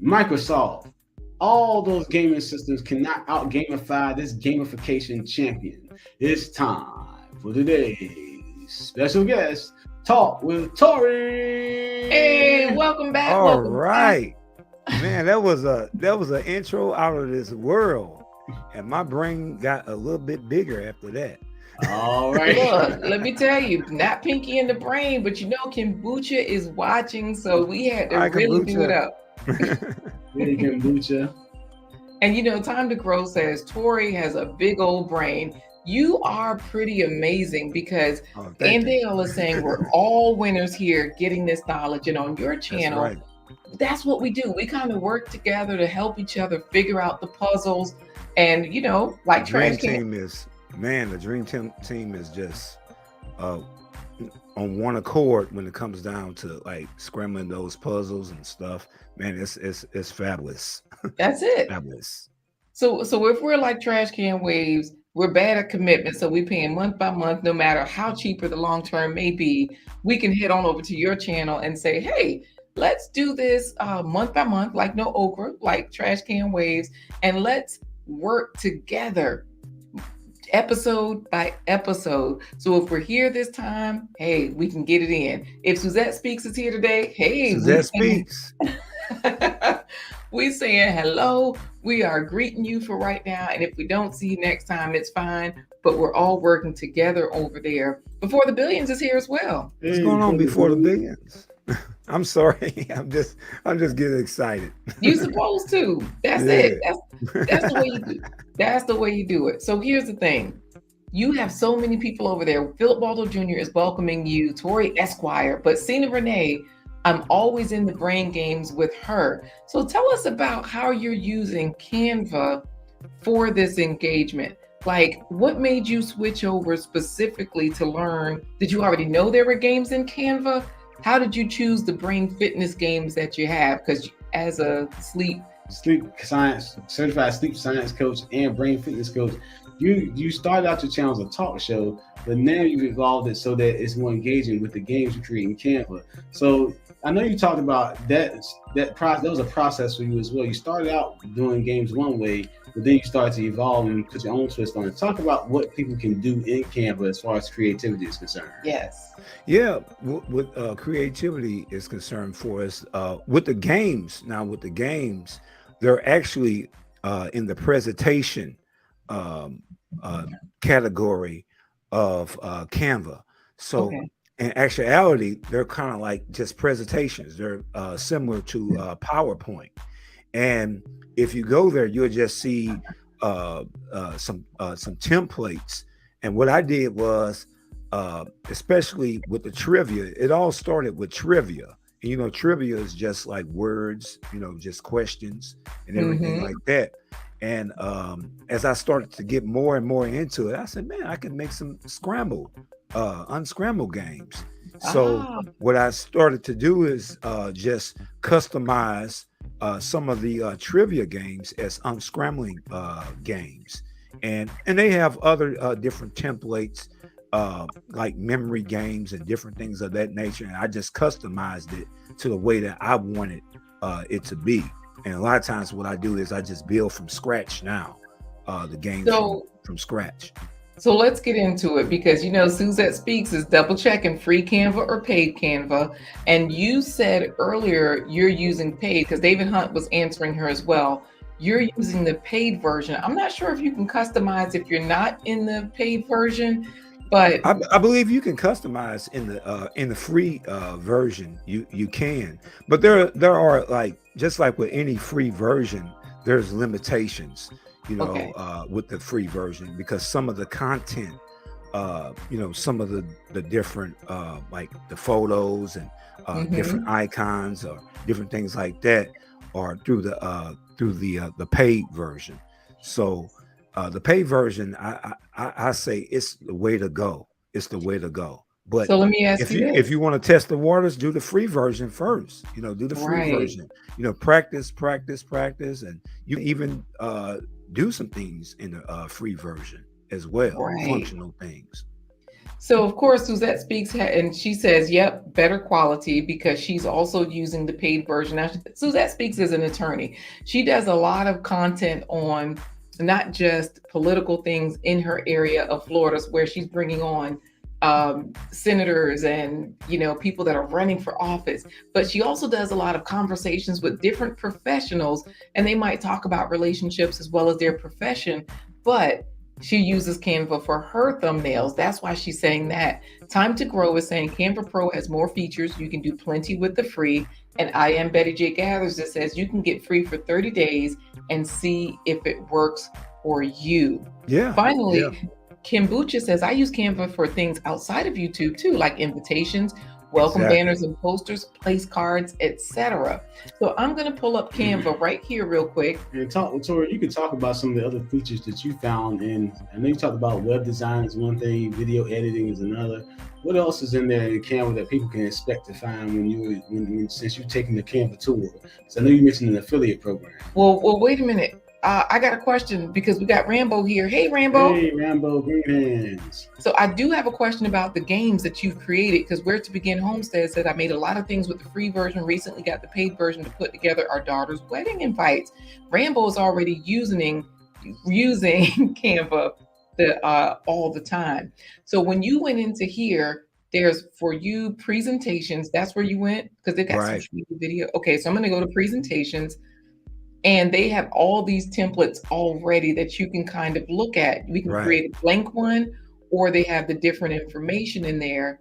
Microsoft. All those gaming systems cannot out-gamify this gamification champion. It's time for today's special guest, Talk with Tory. Hey, welcome back. All right. Man, that was an intro out of this world. And my brain got a little bit bigger after that. All right. Look, let me tell you, not Pinky in the Brain, but Kombucha is watching, so we had to really do it up. Really, Kombucha. And Time to Grow says Tory has a big old brain. You are pretty amazing because Andale is saying we're all winners here getting this knowledge. And on your channel, that's what we do. We kind of work together to help each other figure out the puzzles. And, like the Dream Team is just on one accord when it comes down to like scrambling those puzzles and stuff. Man, it's fabulous. That's it. Fabulous. So if we're like Trash Can Waves, We're bad at commitment, so we're paying month by month, no matter how cheap or the long term may be. We can head on over to your channel and say, hey, let's do this month by month, like no okra, like trash can waves, and let's work together episode by episode. So if we're here this time, hey, we can get it in. If Suzette Speaks is here today, hey, Suzette Speaks. we saying hello. We are greeting you for right now. And if we don't see you next time, it's fine. But we're all working together over there. Before the Billions is here as well. What's going on before the Billions? I'm sorry. I'm just getting excited. You supposed to. That's it. That's the way you do. That's the way you do it. So here's the thing. You have so many people over there. Philip Waldo Jr. is welcoming you, Tory Esquire, but Cena Renee, I'm always in the brain games with her. So tell us about how you're using Canva for this engagement. Like, what made you switch over specifically to learn? Did you already know there were games in Canva? How did you choose the brain fitness games that you have? Because as a sleep science, certified sleep science coach and brain fitness coach, you started out your channel as a talk show, but now you've evolved it so that it's more engaging with the games you create in Canva. So I know you talked about that was a process for you as well. You started out doing games one way, but then you started to evolve and put your own twist on it. Talk about what people can do in Canva as far as creativity is concerned. Yes. Yeah, with creativity is concerned for us, with the games. Now with the games, they're actually in the presentation category of Canva. So in actuality, they're kind of like just presentations. They're similar to PowerPoint. And if you go there, you'll just see some templates. And what I did was, especially with the trivia, it all started with trivia. And, you know, trivia is just like words, you know, just questions and everything like that. And as I started to get more and more into it, I said, man, I can make some unscramble games. So what I started to do is just customize some of the trivia games as unscrambling games. And they have other different templates, like memory games and different things of that nature. And I just customized it to the way that I wanted it to be. And a lot of times what I do is I just build from scratch now, the games from scratch. So let's get into it, because, you know, Suzette Speaks is double checking free Canva or paid Canva. And you said earlier you're using paid, because David Hunt was answering her as well. You're using the paid version. I'm not sure if you can customize if you're not in the paid version, but I believe you can customize in the free version. You can, but there are, like, just like with any free version, there's limitations, you know, with the free version, because some of the content, you know, some of the different like the photos and different icons or different things like that are through the paid version. So the paid version, I say it's the way to go. It's the way to go. But so let me ask you this. If you want to test the waters, do the free version first. You know, do the free version. You know, practice, and you can even do some things in the free version as well, functional things. So of course, Suzette Speaks, and she says, yep, better quality, because she's also using the paid version. Now, Suzette Speaks is an attorney. She does a lot of content on not just political things in her area of Florida, where she's bringing on senators and, you know, people that are running for office, but she also does a lot of conversations with different professionals, and they might talk about relationships as well as their profession, but she uses Canva for her thumbnails. That's why she's saying that. Time to Grow is saying Canva Pro has more features. You can do plenty with the free. And I Am Betty J Gathers that says you can get free for 30 days and see if it works for you. Yeah. Finally, Kimbucha says, I use Canva for things outside of YouTube too, like invitations, welcome banners and posters, place cards, etc. So I'm going to pull up Canva right here real quick. And talk with Tory. You could talk about some of the other features that you found in. I know you talked about web design is one thing, video editing is another. What else is in there in Canva that people can expect to find since you're taking the Canva tour? So I know you mentioned an affiliate program. Well, wait a minute. I got a question because we got Rambo here. Hey, Rambo. Hey, Rambo, green hands. So I do have a question about the games that you've created, because Where to Begin Homestead said, I made a lot of things with the free version, recently got the paid version to put together our daughter's wedding invites. Rambo is already using Canva all the time. So when you went into here, there's for you presentations. That's where you went, because they got Right. social media video. Okay, so I'm going to go to presentations, and they have all these templates already that you can kind of look at. We can Right. create a blank one, or they have the different information in there.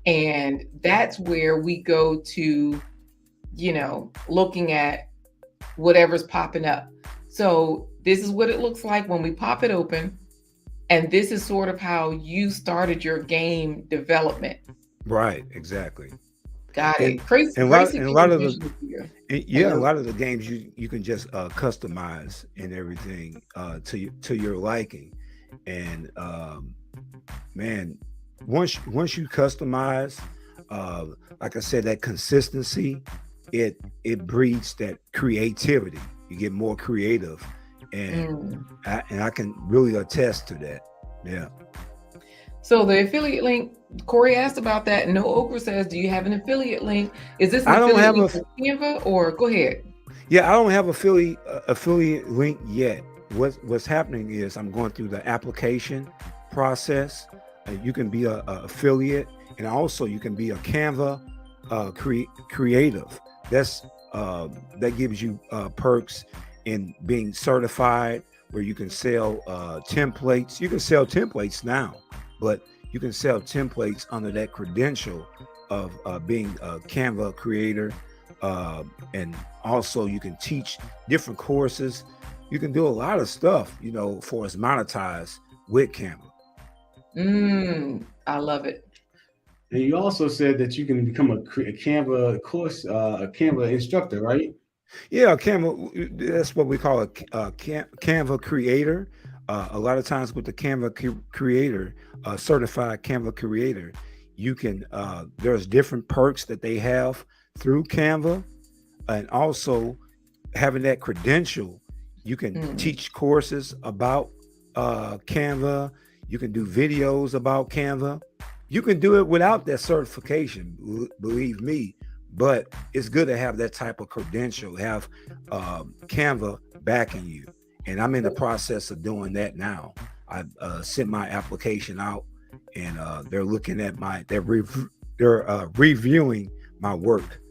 And that's where we go to, looking at whatever's popping up. So this is what it looks like when we pop it open. And this is sort of how you started your game development. Right, exactly. Got it. And Crazy. a lot of the Yeah. a lot of the games you can just customize and everything to your liking. And man, once you customize, like I said, that consistency, it breeds that creativity. You get more creative, and I can really attest to that. Yeah. So the affiliate link, Corey asked about that. No Okra says, do you have an affiliate link? Is this an I don't affiliate have link for Canva, or go ahead? Yeah, I don't have affiliate link yet. What's happening is I'm going through the application process. You can be a affiliate, and also you can be a Canva creative. That gives you perks in being certified, where you can sell templates. You can sell templates now, but you can sell templates under that credential of being a Canva creator. And also you can teach different courses. You can do a lot of stuff, for us monetized with Canva. I love it. And you also said that you can become a Canva course, a Canva instructor, right? Yeah, Canva, that's what we call a Canva creator. A lot of times with the Canva creator, certified Canva creator, you can, there's different perks that they have through Canva, and also having that credential, you can teach courses about Canva. You can do videos about Canva. You can do it without that certification, believe me, but it's good to have that type of credential, have Canva backing you. And I'm in the process of doing that now. I sent my application out, and they're looking at they're reviewing my work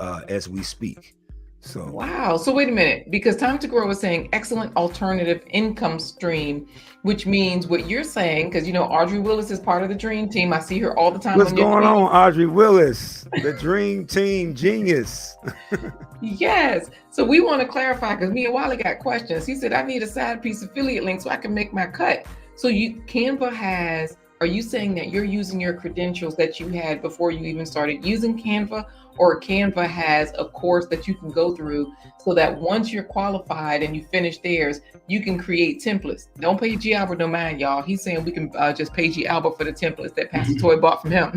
as we speak. So wow. So wait a minute, because Time to Grow is saying excellent alternative income stream, which means what you're saying, because Audrey Willis is part of the dream team. I see her all the time. What's going on, Audrey Willis, the dream team genius? Yes. So we want to clarify, because me and Wally got questions. He said, I need a side piece affiliate link so I can make my cut. So Canva has, are you saying that you're using your credentials that you had before you even started using Canva, or Canva has a course that you can go through so that once you're qualified and you finish theirs, you can create templates? Don't pay G. Albert no mind, y'all. He's saying we can just pay G. Albert for the templates that Pastor Tory bought from him.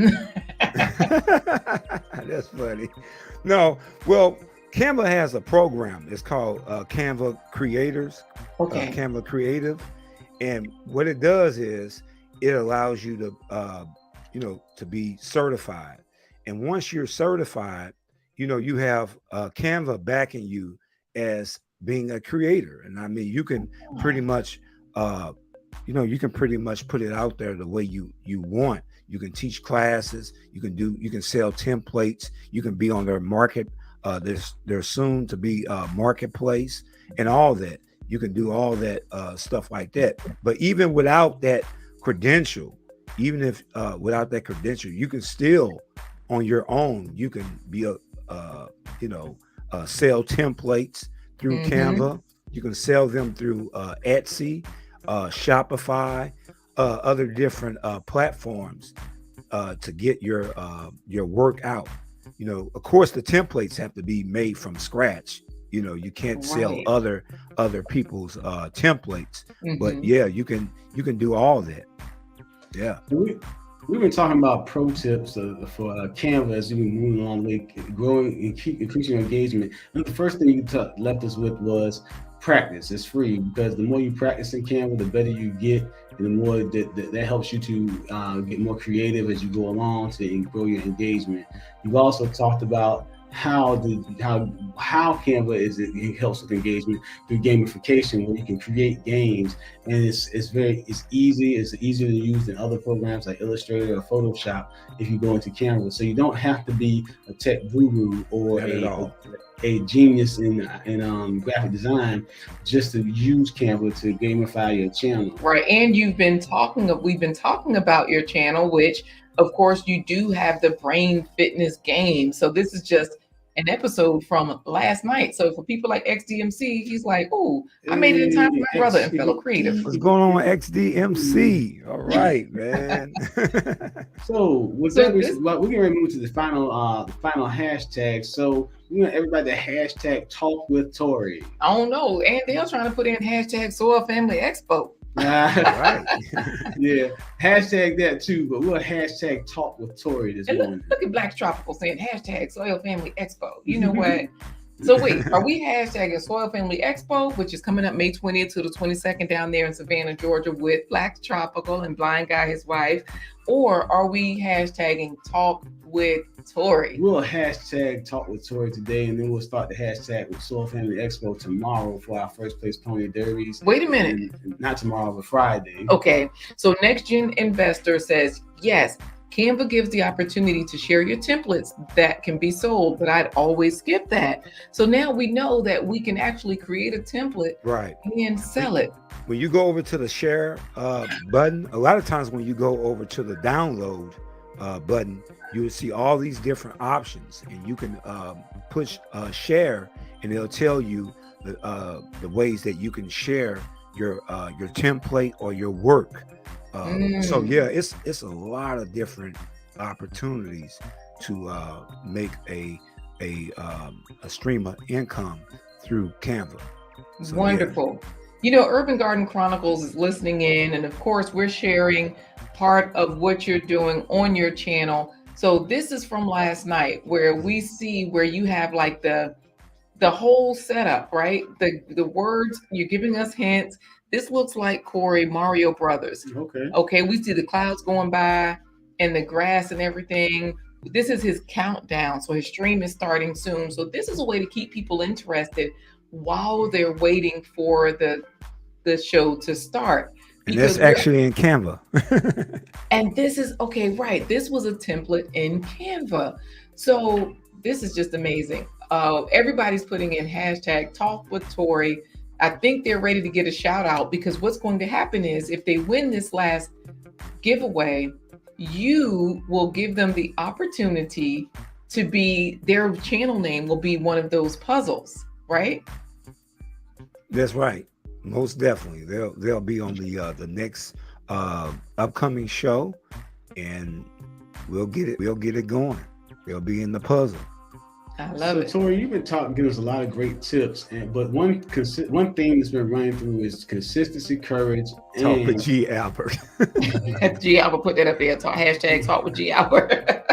That's funny. No, well, Canva has a program. It's called Canva Creators, Okay. Canva Creative. And what it does is it allows you to, to be certified. And once you're certified, you have Canva backing you as being a creator. And I mean, you can pretty much, you can pretty much put it out there the way you want. You can teach classes. You can sell templates. You can be on their market. There's soon to be a marketplace and all that. You can do all that stuff like that. But even without that credential, without that credential, you can still, on your own, you can be sell templates through Canva. You can sell them through Etsy, Shopify, other different platforms to get your work out. Of course, the templates have to be made from scratch. You can't sell other people's templates, but yeah, you can do all that. Yeah. We've been talking about pro tips for Canva as we move along, growing and keep increasing your engagement. And the first thing you left us with was practice. It's free because the more you practice in Canva, the better you get, and the more that helps you to get more creative as you go along to grow your engagement. You've also talked about how Canva it helps with engagement through gamification, where you can create games, and it's easy. It's easier to use than other programs like Illustrator or Photoshop if you go into Canva. So you don't have to be a tech guru or a genius in graphic design just to use Canva to gamify your channel. Right, and we've been talking about your channel, which of course you do have the brain fitness game. So this is just an episode from last night. So for people like XDMC, he's like, "Oh, I made it in time for my brother and fellow creative." What's going on with XDMC? All right, man. So with that, we're gonna move to the final hashtag. So we want everybody to hashtag TalkWithTory. I don't know, and they're trying to put in hashtag Soil Family Expo. Right. Yeah, hashtag that too, but we'll hashtag TalkWithTory this morning. Look at Black Tropical saying hashtag Soil Family Expo. You know what? So wait, are we hashtagging Soil Family Expo, which is coming up May 20th to the 22nd down there in Savannah, Georgia with Black Tropical and Blind Guy, his wife, or are we hashtagging Talk with Tory? We'll hashtag Talk with Tory today, and then we'll start the hashtag with Soil Family Expo tomorrow for our first place pony derbies. Wait a minute. Not tomorrow, but Friday. Okay. So Next Gen Investor says, yes, Canva gives the opportunity to share your templates that can be sold, but I'd always skip that. So now we know that we can actually create a template and sell it. When you go over to the share button, a lot of times when you go over to the download button, you will see all these different options, and you can push share, and it'll tell you the ways that you can share your template or your work. So yeah, it's a lot of different opportunities to make a stream of income through Canva. So, wonderful. Yeah. You know, Urban Garden Chronicles is listening in, and of course we're sharing part of what you're doing on your channel. So this is from last night, where we see where you have like the whole setup, right? The words, you're giving us hints. This looks like Corey Mario Brothers. Okay, we see the clouds going by and the grass and everything. This is his countdown, so his stream is starting soon. So this is a way to keep people interested while they're waiting for the show to start. And that's actually in Canva. And this is okay, right? This was a template in Canva. So this is just amazing. Everybody's putting in hashtag Talk with Tory. I think they're ready to get a shout out, because what's going to happen is if they win this last giveaway, you will give them the opportunity to be, their channel name will be one of those puzzles, right? That's right. Most definitely. They'll be on the next upcoming show, and we'll get it going. They'll be in the puzzle. I love it. Tory, you've been giving us a lot of great tips, but one theme that's been running through is consistency, courage, Talk with G. Albert. G. Albert, put that up there. Hashtag Talk with G. Albert.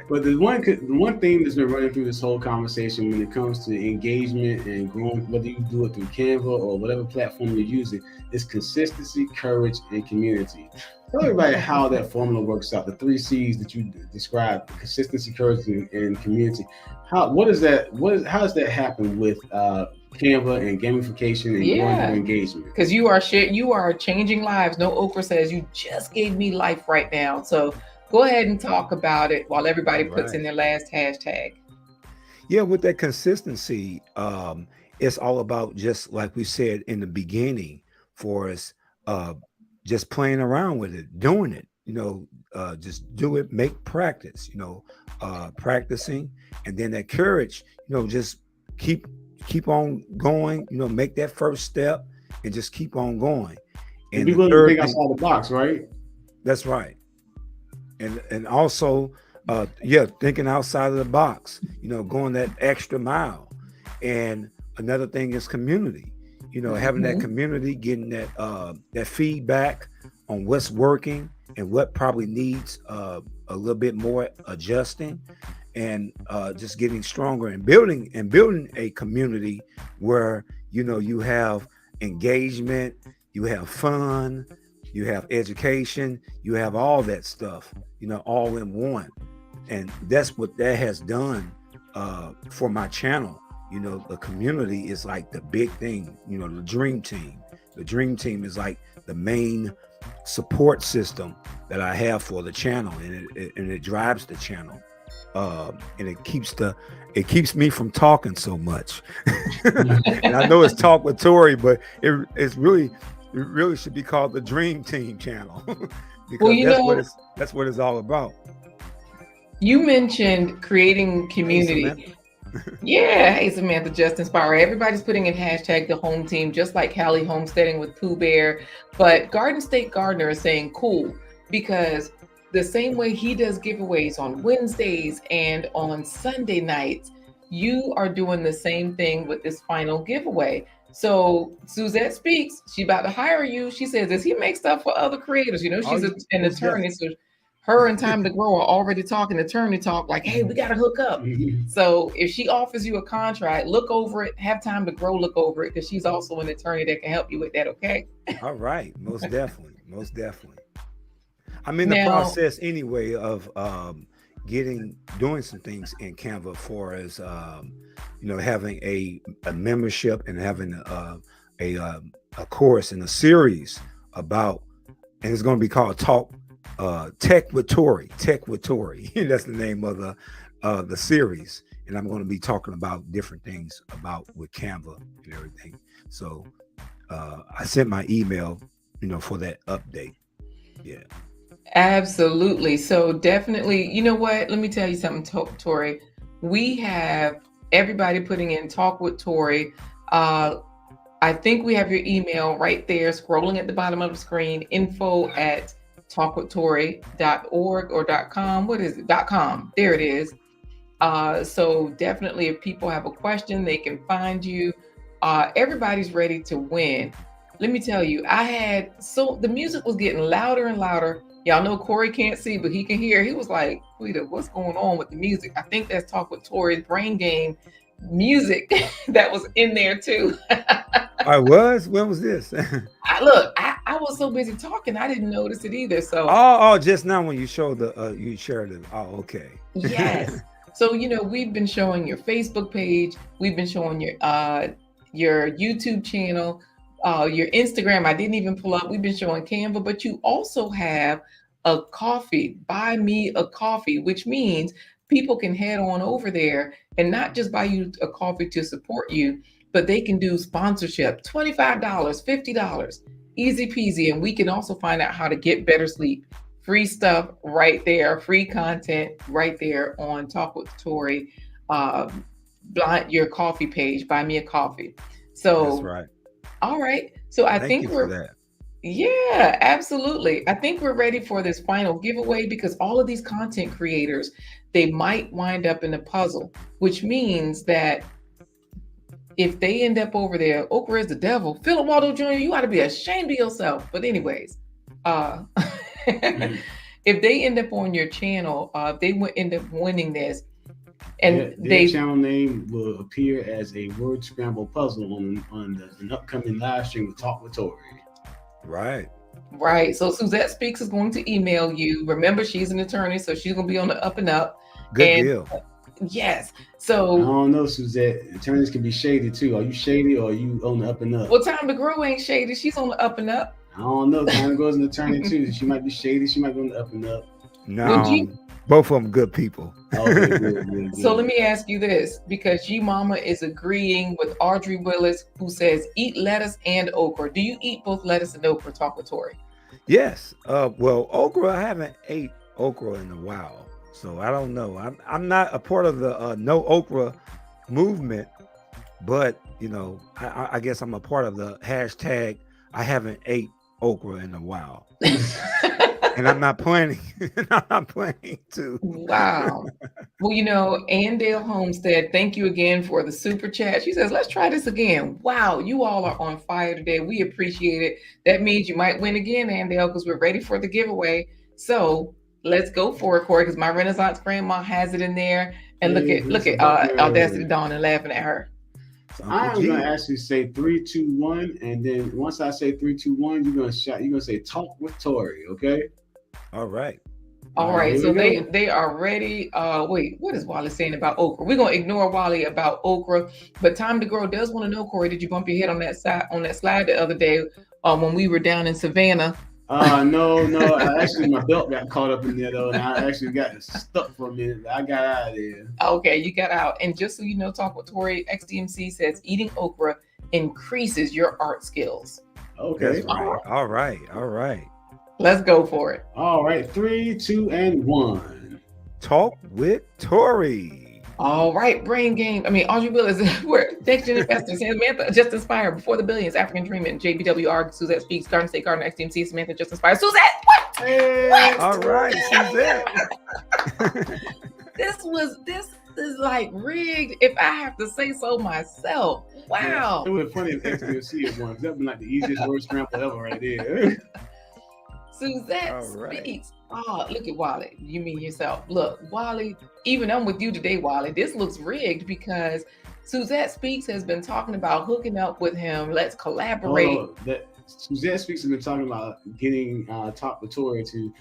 But the one theme that's been running through this whole conversation when it comes to engagement and growing, whether you do it through Canva or whatever platform you're using, is consistency, courage, and community. Tell everybody how that formula works out. The 3 C's that you described: consistency, courage, and community. How does that happen with Canva and gamification and growing your engagement? Because you are changing lives. No Okra says you just gave me life right now. So go ahead and talk about it while everybody puts in their last hashtag. Yeah, with that consistency, it's all about, just like we said in the beginning, for us, just playing around with it, doing it, just do it, make practice, practicing, and then that courage, just keep on going, make that first step and just keep on going. And be willing to think outside the box, right? That's right. And also, thinking outside of the box, going that extra mile. And another thing is community, having that community, getting that feedback on what's working and what probably needs a little bit more adjusting, and just getting stronger and building a community where you have engagement, you have fun, you have education, you have all that stuff, all in one. And that's what that has done for my channel. The community is like the big thing, the dream team. The dream team is like the main support system that I have for the channel, and it drives the channel. And it keeps me from talking so much. And I know it's Talk with Tory, but it really should be called the Dream Team channel. Because that's what it's all about. You mentioned creating community. Yeah, hey Samantha, just inspire. Everybody's putting in hashtag the home team, just like Hallie homesteading with Pooh Bear. But Garden State Gardener is saying cool, because the same way he does giveaways on Wednesdays and on Sunday nights, you are doing the same thing with this final giveaway. So Suzette Speaks, she's about to hire you. She says, does he make stuff for other creators? She's an attorney, so her and Time to Grow are already talking attorney talk, like, hey, we got to hook up. So if she offers you a contract, look over it, have Time to Grow look over it, because she's also an attorney that can help you with that, okay? All right, most definitely. I'm in the process anyway of doing some things in Canva for as having a membership and having a course and a series about, and it's going to be called Tech with Tory. That's the name of the series, and I'm going to be talking about different things with Canva and everything. So I sent my email for that update. Yeah. Absolutely. So definitely, you know what? Let me tell you something, Tory. We have everybody putting in Talk with Tory. I think we have your email right there, scrolling at the bottom of the screen, info@talkwithtory.org or .com. What is it? .com. There it is. So definitely, if people have a question, they can find you. Everybody's ready to win. Let me tell you, the music was getting louder and louder. Y'all know Corey can't see, but he can hear. He was like, Quita, what's going on with the music? I think that's Talk with Tory's brain game music that was in there too. I was? When was this? I was so busy talking, I didn't notice it either. So just now when you showed you shared it. Oh, okay. Yes. So we've been showing your Facebook page, we've been showing your YouTube channel, your Instagram. I didn't even pull up. We've been showing Canva, but you also have a coffee, buy me a coffee, which means people can head on over there and not just buy you a coffee to support you, but they can do sponsorship, $25, $50, easy peasy. And we can also find out how to get better sleep. Free stuff right there, free content right there on Talk with Tory, your coffee page, buy me a coffee. So that's right. All right. So I think we're that. Yeah, absolutely. I think we're ready for this final giveaway, because all of these content creators, they might wind up in a puzzle, which means that if they end up over there, Okra is the devil. Philip Waldo Jr., you ought to be ashamed of yourself. But anyways, if they end up on your channel, if they end up winning this, and their channel name will appear as a word scramble puzzle on an upcoming live stream with Talk with Tory. Right. So Suzette Speaks is going to email you. Remember, she's an attorney, so she's going to be on the up and up. Good deal. Yes. So I don't know, Suzette. Attorneys can be shady too. Are you shady or are you on the up and up? Well, Time to Grow ain't shady. She's on the up and up. I don't know. Time to Grow is an attorney too. She might be shady. She might be on the up and up. No. Both of them good people. Okay, good. So let me ask you this, because G-Mama is agreeing with Audrey Willis, who says eat lettuce and okra. Do you eat both lettuce and okra, Talk with Tory? Yes. Well, okra, I haven't ate okra in a while, so I don't know. I'm not a part of the no okra movement, but I guess I'm a part of the hashtag I haven't ate okra in a while. And I'm not planning. I'm not planning to. Wow. Well, Andale Homestead, thank you again for the super chat. She says, let's try this again. Wow, you all are on fire today. We appreciate it. That means you might win again, Andale, because we're ready for the giveaway. So let's go for it, Corey, because my Renaissance grandma has it in there. And look at Audacity Dawn and laughing at her. So I'm gonna actually say 3, 2, 1, and then once I say 3, 2, 1, you're gonna say talk with Tory, okay? All right. All right, so they are ready. Wait, what is Wally saying about Okra? We're gonna ignore Wally about Okra, but Time to Grow does want to know, Corey, did you bump your head on that slide the other day when we were down in Savannah? No. Actually, my belt got caught up in there though, and I actually got stuck for a minute. I got out of there. Okay, you got out. And just so you know, Talk with Tory, XDMC says eating okra increases your art skills. Okay. Right. All right. Let's go for it. All right, 3, 2, and 1. Talk with Tory. All right, brain game. I mean, Audrey Will is where next gen investors. Samantha just inspired before the billions. African Dreaming, JBWR, Suzette Speaks, Garden State Garden, XDMC, Samantha just inspired. Suzette, what? Hey. What? All right, Suzette. This is like rigged, if I have to say so myself. Wow. It was funny if XDMC had won. That'd been like the easiest word scramble ever right there. Suzette Speaks. Oh, look at Wally. You mean yourself. Look, Wally, even I'm with you today, Wally. This looks rigged because Suzette Speaks has been talking about hooking up with him. Let's collaborate. Suzette Speaks has been talking about getting Talk with Tory to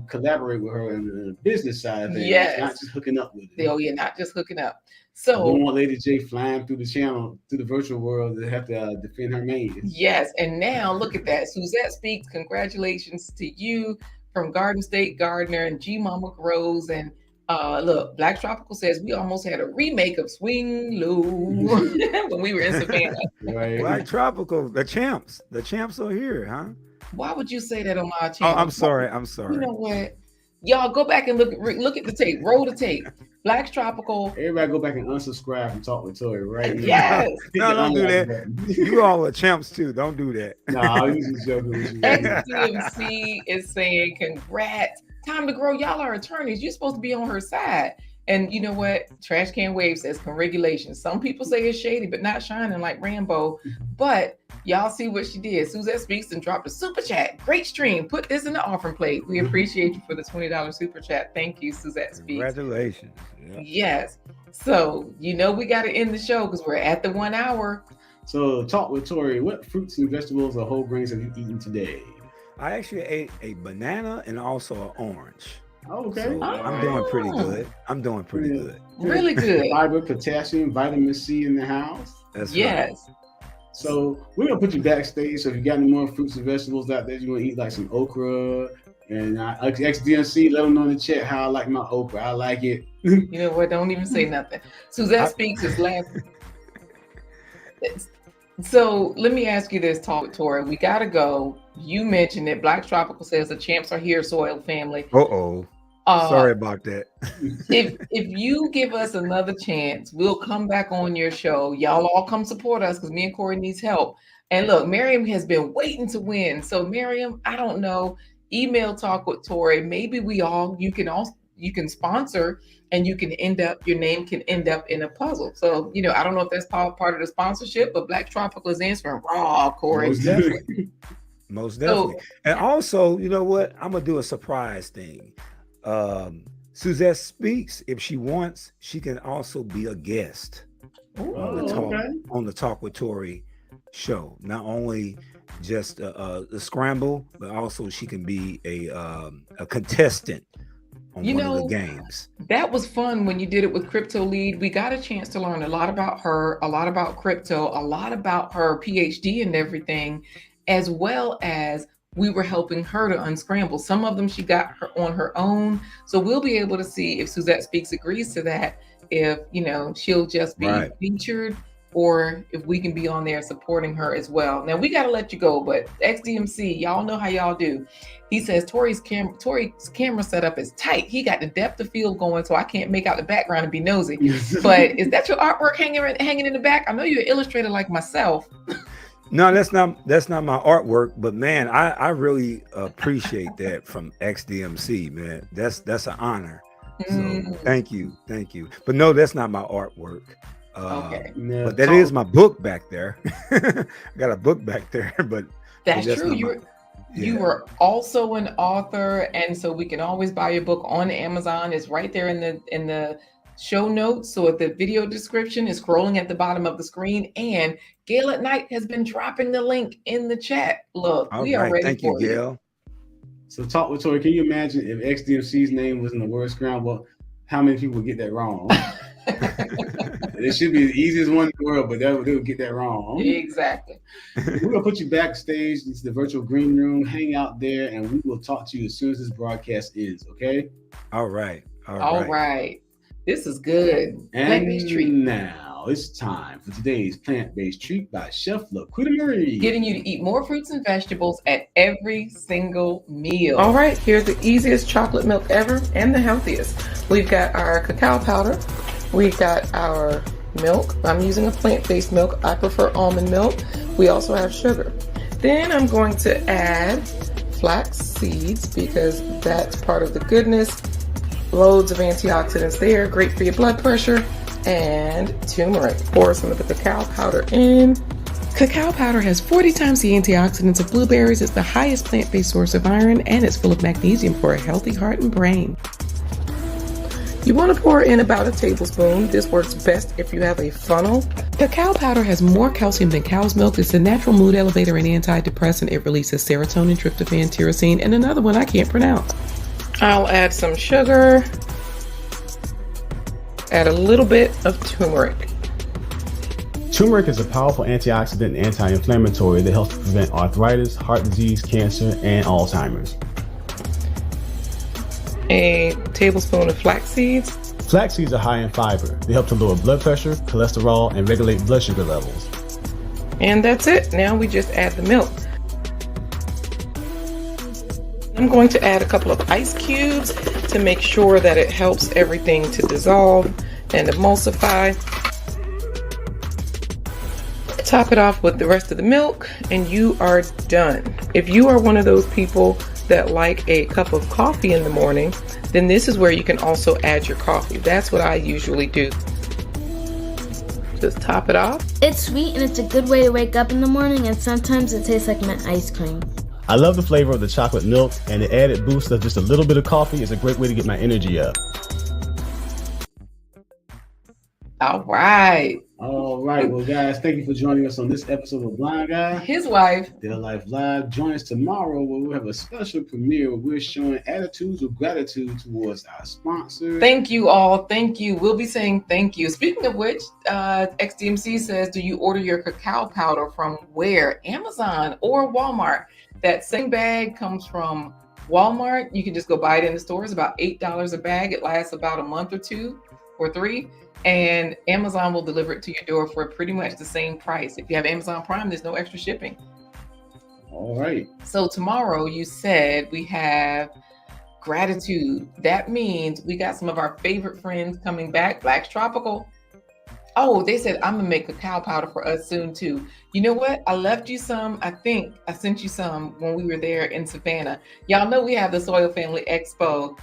collaborate with her in the business side of things. Yes. Not just hooking up with it. Oh, yeah, not just hooking up. So we don't want Lady J flying through the channel, through the virtual world to have to defend her man. Yes, and now look at that. Suzette Speaks, congratulations to you from Garden State Gardener and G Mama Grows. And look, Black Tropical says we almost had a remake of Swing Low when we were in Savannah. Right. Black Tropical, the champs are here, huh? Why would you say that on my channel? Oh, I'm sorry. You know what? Y'all go back and look at the tape. Roll the tape. Black Tropical. Everybody go back and unsubscribe from Talk with Tory, right? Yes. No, don't do that. You all are champs too. Don't do that. No, I was just joking with you. XDMC is saying congrats. Time to Grow. Y'all are attorneys. You're supposed to be on her side. And you know what? Trash Can Wave says congratulations. Some people say it's shady, but not shining like Rambo. But y'all see what she did. Suzette Speaks and dropped a super chat. Great stream. Put this in the offering plate. We appreciate you for the $20 super chat. Thank you, Suzette Speaks. Congratulations. Yeah. Yes. So, we got to end the show because we're at the 1 hour. So, Talk with Tory, what fruits and vegetables or whole grains have you eaten today? I actually ate a banana and also an orange. Oh, okay. So I'm doing pretty good. Really good. Fiber, potassium, vitamin C in the house. That's yes. right. So we're gonna put you backstage. So if you got any more fruits and vegetables out there, you want to eat like some okra and XDMC, let them know in the chat how I like my okra. I like it. You know what? Don't even say nothing. Suzette Speaks is laughing. So let me ask you this, Talk with Tory. We gotta go. You mentioned it. Black Tropical says the champs are here, Soil Family. Sorry about that. if you give us another chance, we'll come back on your show. Y'all all come support us because me and Corey needs help. And look, Miriam has been waiting to win. So Miriam, I don't know. Email Talk with Tory. Maybe you can sponsor and your name can end up in a puzzle. So, I don't know if that's part of the sponsorship, but Black Tropical is answering raw, Corey. Most definitely. And also, you know what? I'm going to do a surprise thing. Suzette Speaks, if she wants, she can also be a guest on the Talk with Tory show. Not only just the scramble, but also she can be a contestant on one of the games. That was fun when you did it with Crypto Lead. We got a chance to learn a lot about her, a lot about crypto, a lot about her PhD and everything, as well as we were helping her to unscramble. Some of them she got her on her own. So we'll be able to see if Suzette Speaks agrees to that, if, she'll just be featured, or if we can be on there supporting her as well. Now we got to let you go, but XDMC, y'all know how y'all do. He says Tory's camera setup is tight. He got the depth of field going, so I can't make out the background and be nosy. But is that your artwork hanging in the back? I know you're an illustrator like myself. No, that's not my artwork, but man, I really appreciate that from XDMC, man. That's an honor. So thank you. But no, that's not my artwork. Okay. But that is my book back there. I got a book back there, but that's true. You are also an author, and so we can always buy your book on Amazon. It's right there in the show notes. So at the video description is scrolling at the bottom of the screen, and Gail at Night has been dropping the link in the chat. Look, All we are right. ready Thank you, for you. Gail. So talk with Tory. Can you imagine if XDMC's name was in the word scramble? How many people would get that wrong? It should be the easiest one in the world, but they'll get that wrong. Exactly. We're gonna put you backstage into the virtual green room. Hang out there, and we will talk to you as soon as this broadcast ends. Okay? All right. All right. This is good. Plant-based treat. Now it's time for today's plant-based treat by Chef LaQuita, getting you to eat more fruits and vegetables at every single meal. All right, here's the easiest chocolate milk ever and the healthiest. We've got our cacao powder. We've got our milk. I'm using a plant-based milk. I prefer almond milk. We also have sugar. Then I'm going to add flax seeds because that's part of the goodness. Loads of antioxidants there, great for your blood pressure, and turmeric. Pour some of the cacao powder in. Cacao powder has 40 times the antioxidants of blueberries. It's the highest plant-based source of iron, and it's full of magnesium for a healthy heart and brain. You want to pour in about a tablespoon. This works best if you have a funnel. Cacao powder has more calcium than cow's milk. It's a natural mood elevator and antidepressant. It releases serotonin, tryptophan, tyrosine, and another one I can't pronounce. I'll add some sugar, add a little bit of turmeric. Turmeric is a powerful antioxidant and anti-inflammatory that helps to prevent arthritis, heart disease, cancer, and Alzheimer's. A tablespoon of flax seeds. Flax seeds are high in fiber. They help to lower blood pressure, cholesterol, and regulate blood sugar levels. And that's it. Now we just add the milk. I'm going to add a couple of ice cubes to make sure that it helps everything to dissolve and emulsify. Top it off with the rest of the milk and you are done. If you are one of those people that like a cup of coffee in the morning, then this is where you can also add your coffee. That's what I usually do. Just top it off. It's sweet and it's a good way to wake up in the morning, and sometimes it tastes like my ice cream. I love the flavor of the chocolate milk, and the added boost of just a little bit of coffee is a great way to get my energy up. All right. All right. Well, guys, thank you for joining us on this episode of Blind Guy, His wife, Their Life Live. Join us tomorrow where we'll have a special premiere where we're showing attitudes of gratitude towards our sponsors. thank you all. Thank you. We'll be saying thank you. Speaking of which, XDMC says, do you order your cacao powder from where? Amazon or Walmart? That same bag comes from Walmart. You can just go buy it in the store. It's about $8 a bag. It lasts about a month or two or three. And Amazon will deliver it to your door for pretty much the same price. If you have Amazon Prime, there's no extra shipping. All right. So tomorrow you said we have gratitude. That means we got some of our favorite friends coming back. Black's Tropical. Oh, they said I'm gonna make cacao powder for us soon too. You know what? I left you some. I think I sent you some when we were there in Savannah. Y'all know we have the Soil Family Expo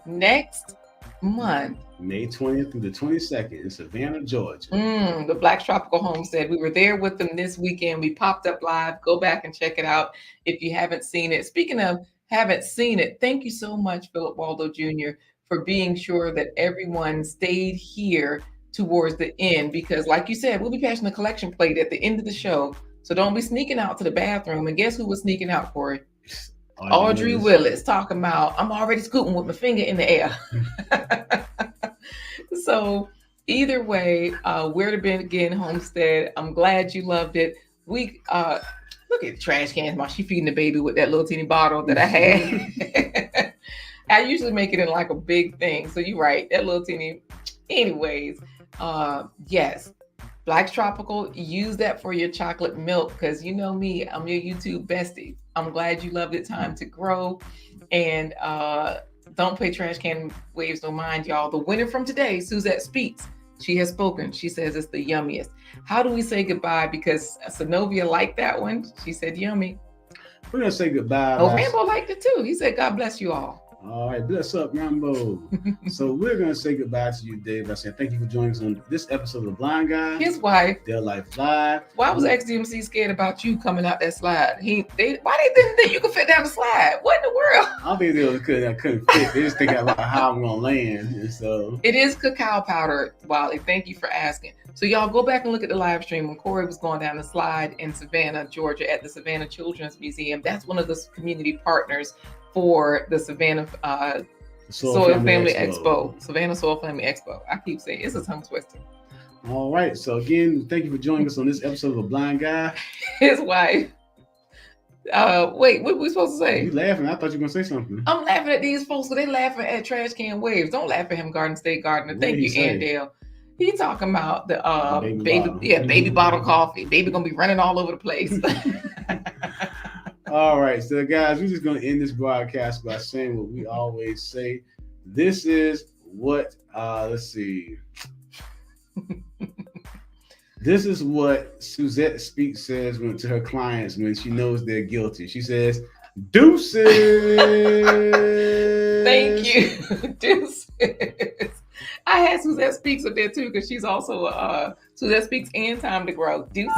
next month. May 20th through the 22nd in Savannah, Georgia. The Black's Tropical Homestead. We were there with them this weekend. We popped up live. Go back and check it out if you haven't seen it. Speaking of haven't seen it, thank you so much, Philip Waldo Jr., for being sure that everyone stayed here towards the end, because like you said, we'll be passing the collection plate at the end of the show. So don't be sneaking out to the bathroom. And guess who was sneaking out, Corey? Audrey Willis talking about, I'm already scooting with my finger in the air. So either way, where to begin, Homestead. I'm glad you loved it. We look at the trash cans. While she feeding the baby with that little teeny bottle that I had. I usually make it in like a big thing. So you're right, that little teeny. Anyways, yes, Black's Tropical. Use that for your chocolate milk because you know me, I'm your YouTube bestie. I'm glad you loved it. Time to grow, and don't play trash can waves no mind, y'all. The winner from today, Suzette Speaks. She has spoken. She says it's the yummiest. How do we say goodbye? Because Synovia liked that one. She said yummy. We're gonna say goodbye. Oh, Rambo liked it too. He said, God bless you all. All right, bless up, Rambo. So we're gonna say goodbye to you, Dave. I said thank you for joining us on this episode of The Blind Guy. His wife. Their Life Live. Why was XDMC scared about you coming out that slide? Why they didn't think you could fit down the slide? What in the world? I don't think they couldn't fit. They just thinking about how I'm gonna land. And so it is cacao powder, Wally. Thank you for asking. So y'all go back and look at the live stream when Corey was going down the slide in Savannah, Georgia, at the Savannah Children's Museum. That's one of the community partners for the Savannah Soil Family Expo. Savannah Soil Family Expo. I keep saying it's a tongue twister. All right. So again, thank you for joining us on this episode of A Blind Guy. His wife. Wait, what were we supposed to say? You laughing? I thought you were gonna say something. I'm laughing at these folks because they laughing at Trash Can Waves. Don't laugh at him, Garden State Gardener. What Thank did you, he say? Andale. He talking about the baby baby bottle coffee. Baby gonna be running all over the place. All right, so guys, we're just gonna end this broadcast by saying what we always say. This is what let's see. This is what Suzette Speaks says to her clients when she knows they're guilty. She says, "Deuces." Thank you, deuces. I had Suzette Speaks up there too because she's also Suzette Speaks and Time to Grow. Deuces.